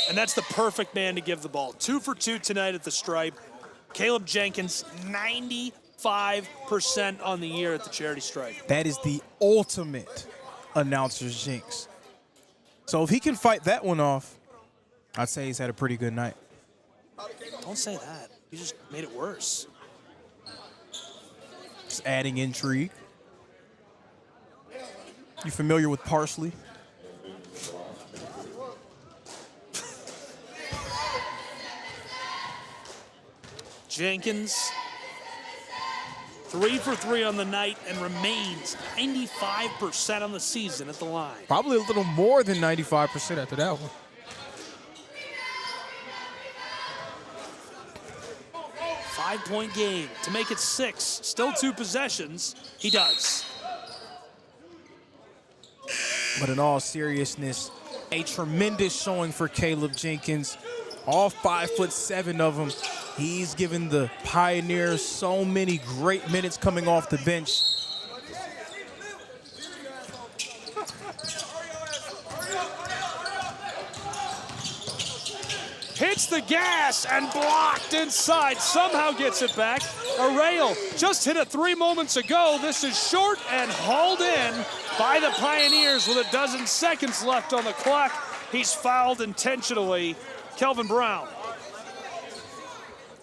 And that's the perfect man to give the ball. 2 for 2 tonight at the stripe. Caleb Jenkins, 95% on the year at the charity stripe. That is the ultimate announcer's jinx. So if he can fight that one off, I'd say he's had a pretty good night. Don't say that. You just made it worse. Just adding intrigue. You familiar with parsley? Jenkins, 3 for 3 on the night and remains 95% on the season at the line. Probably a little more than 95% after that one. Five-point game to make it 6. Still 2 possessions. He does. But in all seriousness, a tremendous showing for Caleb Jenkins. All 5'7" of him. He's given the Pioneers so many great minutes coming off the bench. Hits the gas and blocked inside. Somehow gets it back. Arail just hit a 3 moments ago. This is short and hauled in by the Pioneers with 12 seconds left on the clock. He's fouled intentionally. Kelvin Brown.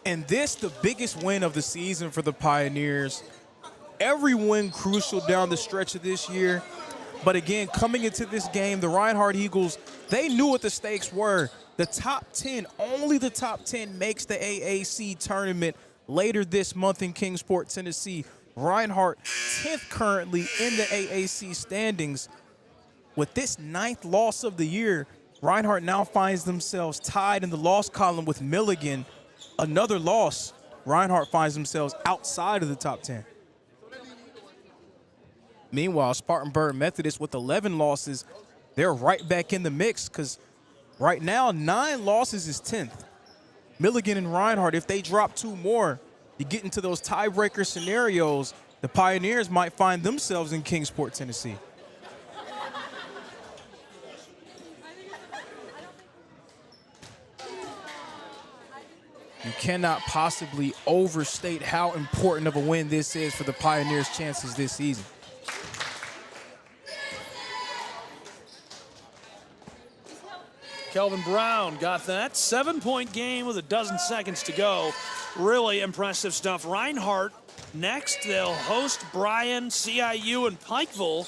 And this, the biggest win of the season for the Pioneers. Every win crucial down the stretch of this year. But again, coming into this game, the Reinhardt Eagles, they knew what the stakes were. The top 10, only the top 10 makes the AAC tournament later this month in Kingsport, Tennessee. Reinhardt, 10th currently in the AAC standings. With this 9th loss of the year, Reinhardt now finds themselves tied in the loss column with Milligan. Another loss, Reinhardt finds themselves outside of the top 10. Meanwhile, Spartanburg Methodist with 11 losses, they're right back in the mix because right now, 9 losses is 10th. Milligan and Reinhardt, if they drop 2 more, you get into those tiebreaker scenarios, the Pioneers might find themselves in Kingsport, Tennessee. You cannot possibly overstate how important of a win this is for the Pioneers' chances this season. Kelvin Brown got that. 7-point game with 12 seconds to go. Really impressive stuff. Reinhardt Next, they'll host Bryan, CIU, and Pikeville.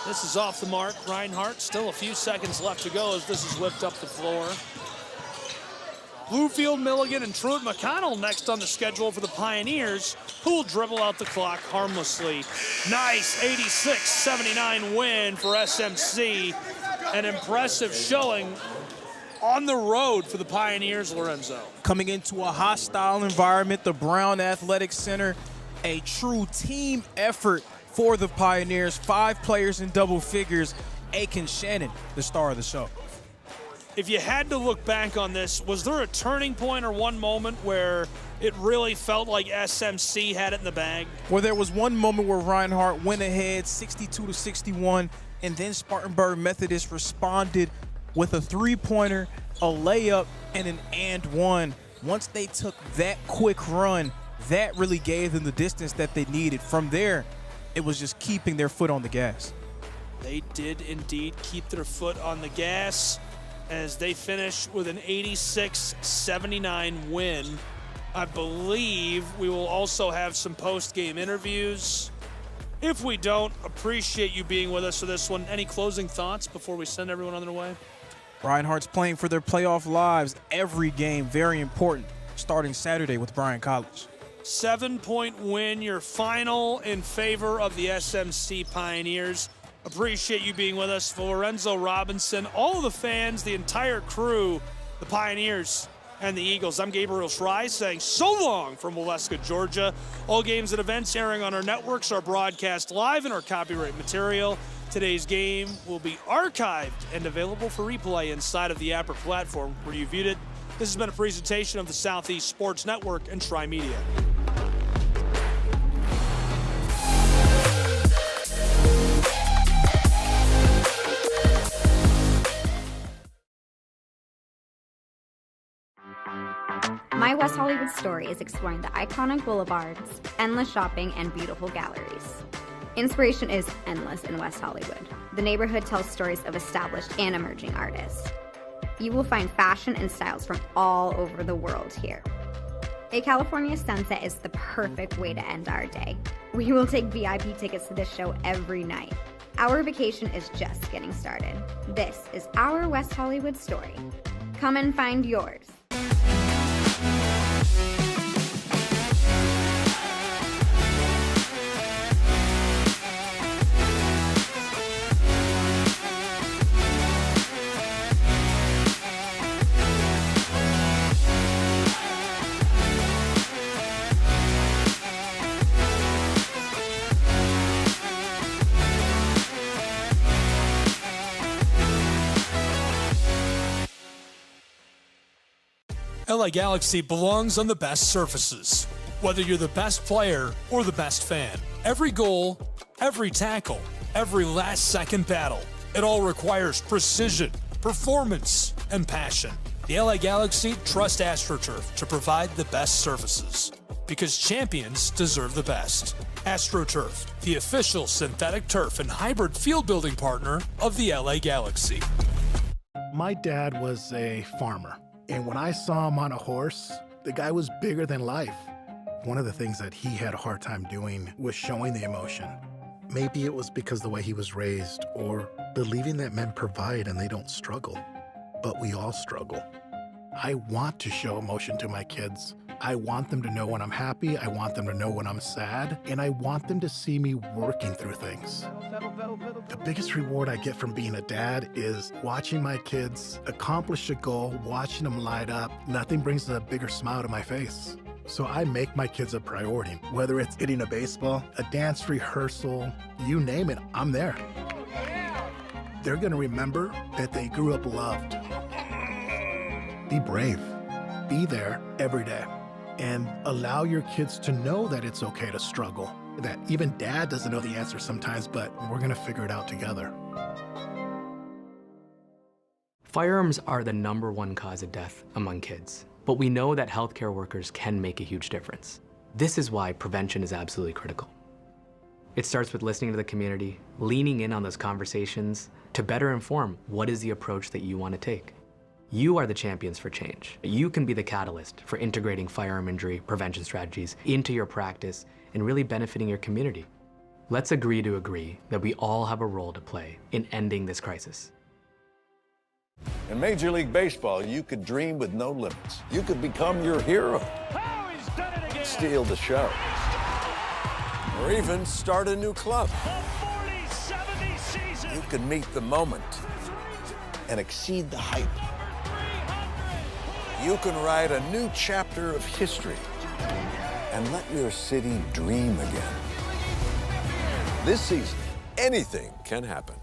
This is off the mark. Reinhardt, still a few seconds left to go as this is whipped up the floor. Bluefield, Milligan, and Truett McConnell next on the schedule for the Pioneers, who will dribble out the clock harmlessly. Nice 86-79 win for SMC. An impressive showing on the road for the Pioneers, Lorenzo. Coming into a hostile environment, the Brown Athletic Center, a true team effort for the Pioneers. 5 players in double figures. Aiken Shannon, the star of the show. If you had to look back on this, was there a turning point or one moment where it really felt like SMC had it in the bag? Well, there was one moment where Reinhardt went ahead 62-61, and then Spartanburg Methodist responded with a three-pointer, a layup, and an and one. Once they took that quick run, that really gave them the distance that they needed. From there, it was just keeping their foot on the gas. They did indeed keep their foot on the gas as they finish with an 86-79 win. I believe we will also have some post-game interviews. If we don't, appreciate you being with us for this one. Any closing thoughts before we send everyone on their way? Reinhardt's playing for their playoff lives. Every game very important, starting Saturday with Bryan College. 7-point win, your final in favor of the SMC Pioneers. Appreciate you being with us. For Lorenzo Robinson, all of the fans, the entire crew, the Pioneers and the Eagles, I'm Gabriel Schrei saying so long from Waleska, Georgia. All games and events airing on our networks are broadcast live in our copyright material. Today's game will be archived and available for replay inside of the Apper platform where you viewed it. This has been a presentation of the Southeast Sports Network and Tri-Media. My West Hollywood story is exploring the iconic boulevards, endless shopping, and beautiful galleries. Inspiration is endless in West Hollywood. The neighborhood tells stories of established and emerging artists. You will find fashion and styles from all over the world here. A California sunset is the perfect way to end our day. We will take VIP tickets to this show every night. Our vacation is just getting started. This is our West Hollywood story. Come and find yours. LA Galaxy belongs on the best surfaces. Whether you're the best player or the best fan, every goal, every tackle, every last-second battle, it all requires precision, performance, and passion. The LA Galaxy trust AstroTurf to provide the best surfaces because champions deserve the best. AstroTurf, the official synthetic turf and hybrid field building partner of the LA Galaxy. My dad was a farmer. And when I saw him on a horse, the guy was bigger than life. One of the things that he had a hard time doing was showing the emotion. Maybe it was because the way he was raised or believing that men provide and they don't struggle. But we all struggle. I want to show emotion to my kids. I want them to know when I'm happy. I want them to know when I'm sad. And I want them to see me working through things. The biggest reward I get from being a dad is watching my kids accomplish a goal, watching them light up. Nothing brings a bigger smile to my face. So I make my kids a priority. Whether it's hitting a baseball, a dance rehearsal, you name it, I'm there. They're gonna remember that they grew up loved. Be brave. Be there every day. And allow your kids to know that it's okay to struggle. That even dad doesn't know the answer sometimes, but we're gonna figure it out together. Firearms are the #1 cause of death among kids, but we know that healthcare workers can make a huge difference. This is why prevention is absolutely critical. It starts with listening to the community, leaning in on those conversations to better inform what is the approach that you want to take. You are the champions for change. You can be the catalyst for integrating firearm injury prevention strategies into your practice and really benefiting your community. Let's agree to agree that we all have a role to play in ending this crisis. In Major League Baseball, you could dream with no limits. You could become your hero. Steal the show. Or even start a new club. You can meet the moment and exceed the hype. You can write a new chapter of history and let your city dream again. This season, anything can happen.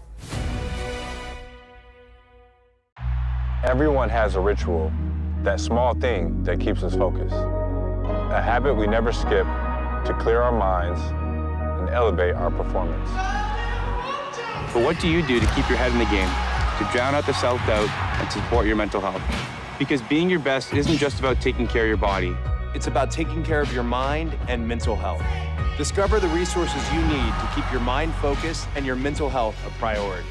Everyone has a ritual, that small thing that keeps us focused. A habit we never skip to clear our minds and elevate our performance. But what do you do to keep your head in the game, to drown out the self-doubt and support your mental health? Because being your best isn't just about taking care of your body. It's about taking care of your mind and mental health. Discover the resources you need to keep your mind focused and your mental health a priority.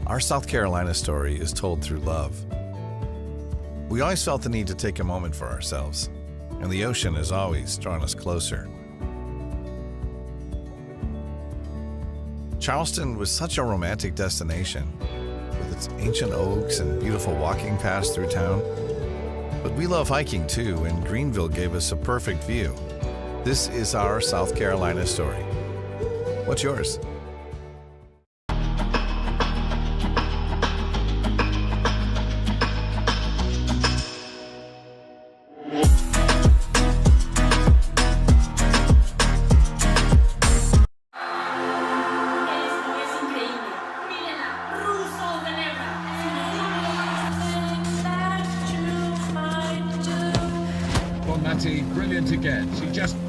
Our South Carolina story is told through love. We always felt the need to take a moment for ourselves, and the ocean has always drawn us closer. Charleston was such a romantic destination, with its ancient oaks and beautiful walking paths through town. But we love hiking too, and Greenville gave us a perfect view. This is our South Carolina story. What's yours? Brilliant again. She just... The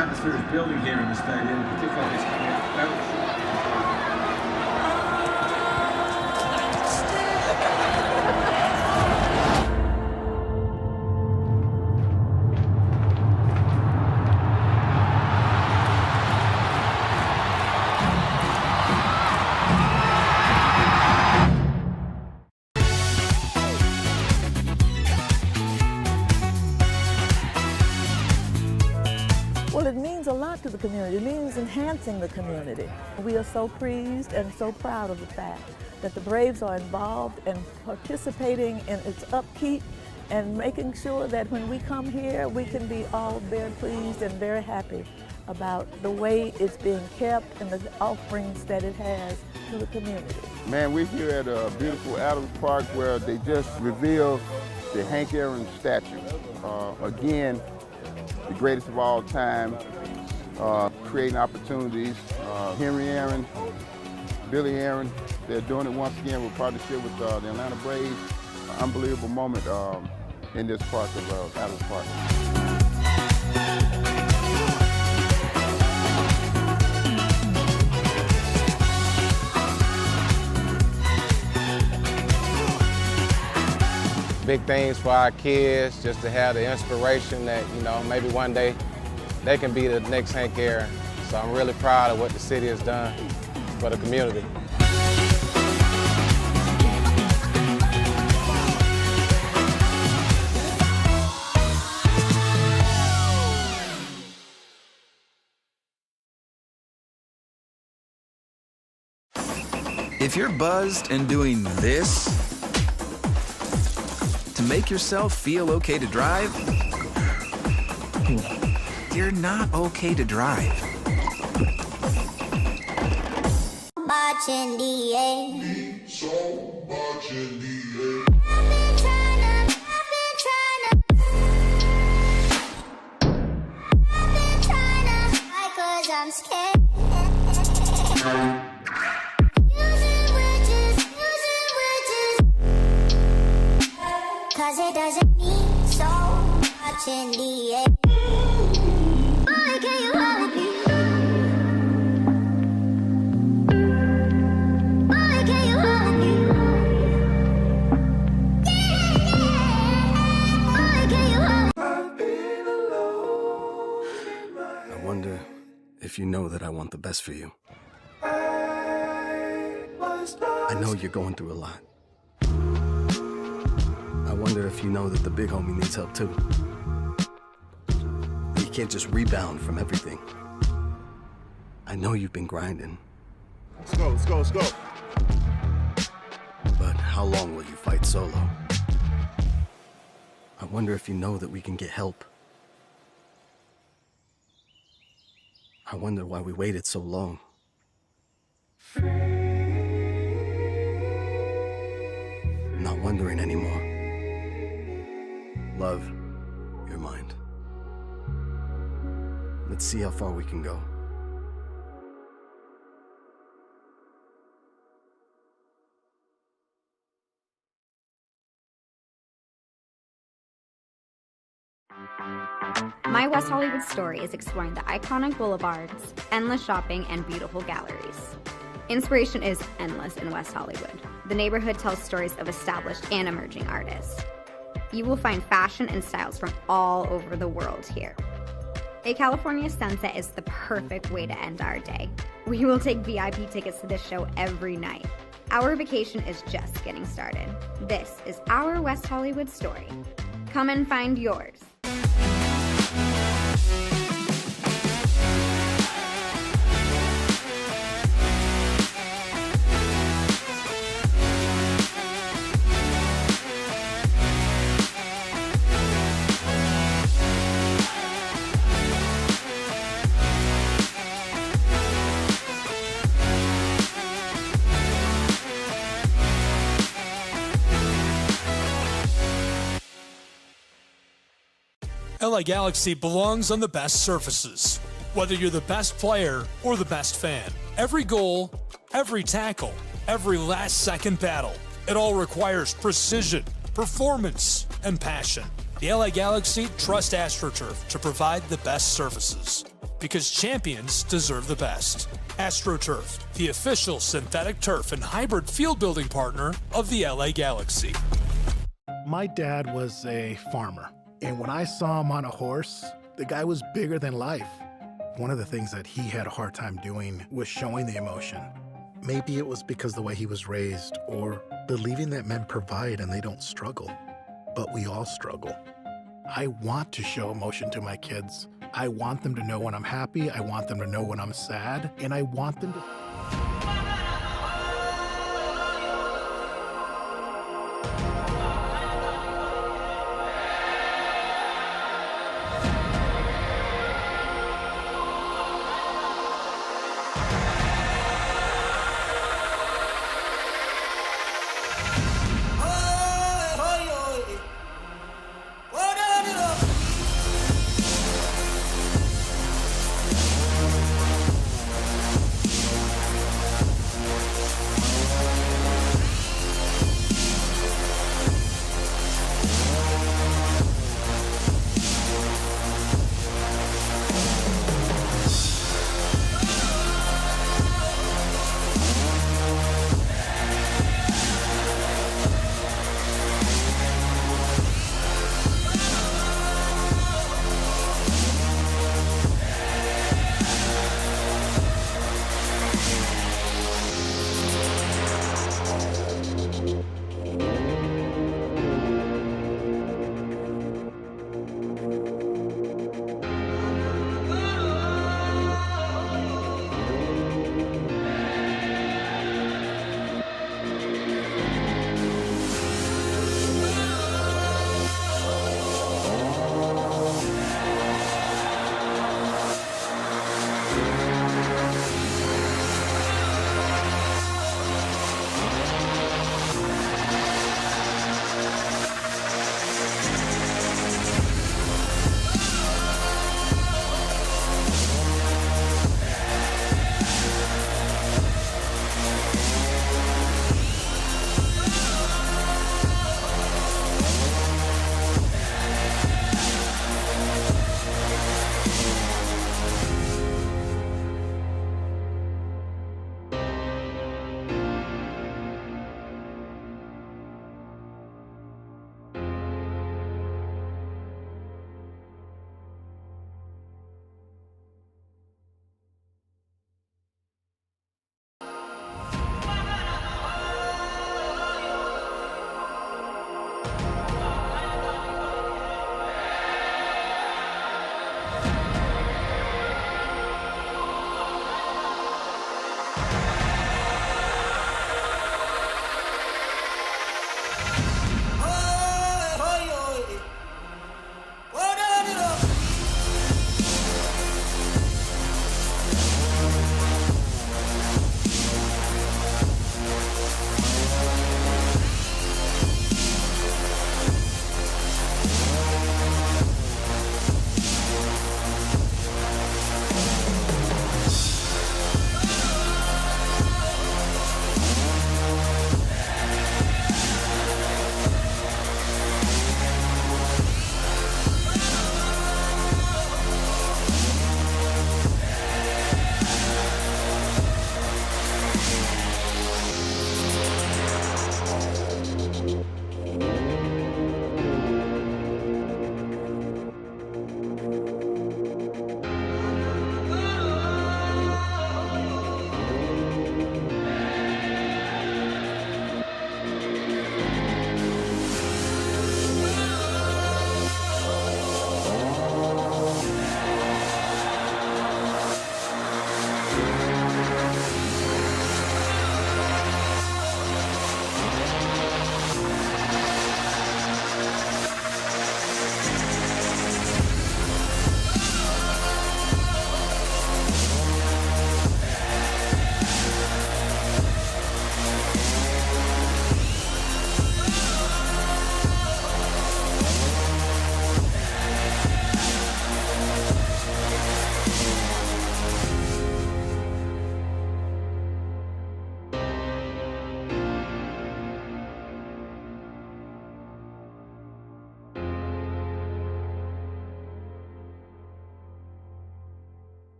atmosphere is building here in the stadium, particularly this coming out. lot to the community. It means enhancing the community. We are so pleased and so proud of the fact that the Braves are involved and participating in its upkeep and making sure that when we come here, we can be all very pleased and very happy about the way it's being kept and the offerings that it has to the community. Man, we're here at a beautiful Adams Park where they just revealed the Hank Aaron statue. Again, the greatest of all time, creating opportunities. Henry Aaron, Billy Aaron, they're doing it once again with partnership with the Atlanta Braves. Unbelievable moment in this park of Adams Park. Big things for our kids, just to have the inspiration that, you know, maybe one day they can be the next Hank Aaron. So I'm really proud of what the city has done for the community. If you're buzzed and doing this to make yourself feel okay to drive, you're not okay to drive. I'm scared. Cause it doesn't mean so much in the end. Boy, can you hold me? Boy, can you hold me? Boy, can you hold me? I wonder if you know that I want the best for you. I know you're going through a lot. I wonder if you know that the big homie needs help too. You can't just rebound from everything. I know you've been grinding. Let's go, let's go, let's go. But how long will you fight solo? I wonder if you know that we can get help. I wonder why we waited so long. I'm not wondering anymore. Love, your mind. Let's see how far we can go. My West Hollywood story is exploring the iconic boulevards, endless shopping, and beautiful galleries. Inspiration is endless in West Hollywood. The neighborhood tells stories of established and emerging artists. You will find fashion and styles from all over the world here. A California sunset is the perfect way to end our day. We will take VIP tickets to this show every night. Our vacation is just getting started. This is our West Hollywood story. Come and find yours. LA Galaxy belongs on the best surfaces. Whether you're the best player or the best fan, every goal, every tackle, every last-second battle, it all requires precision, performance, and passion. The LA Galaxy trust AstroTurf to provide the best surfaces, because champions deserve the best. AstroTurf, the official synthetic turf and hybrid field building partner of the LA Galaxy. My dad was a farmer. And when I saw him on a horse, the guy was bigger than life. One of the things that he had a hard time doing was showing the emotion. Maybe it was because the way he was raised, or believing that men provide and they don't struggle. But we all struggle. I want to show emotion to my kids. I want them to know when I'm happy, I want them to know when I'm sad, and I want them to...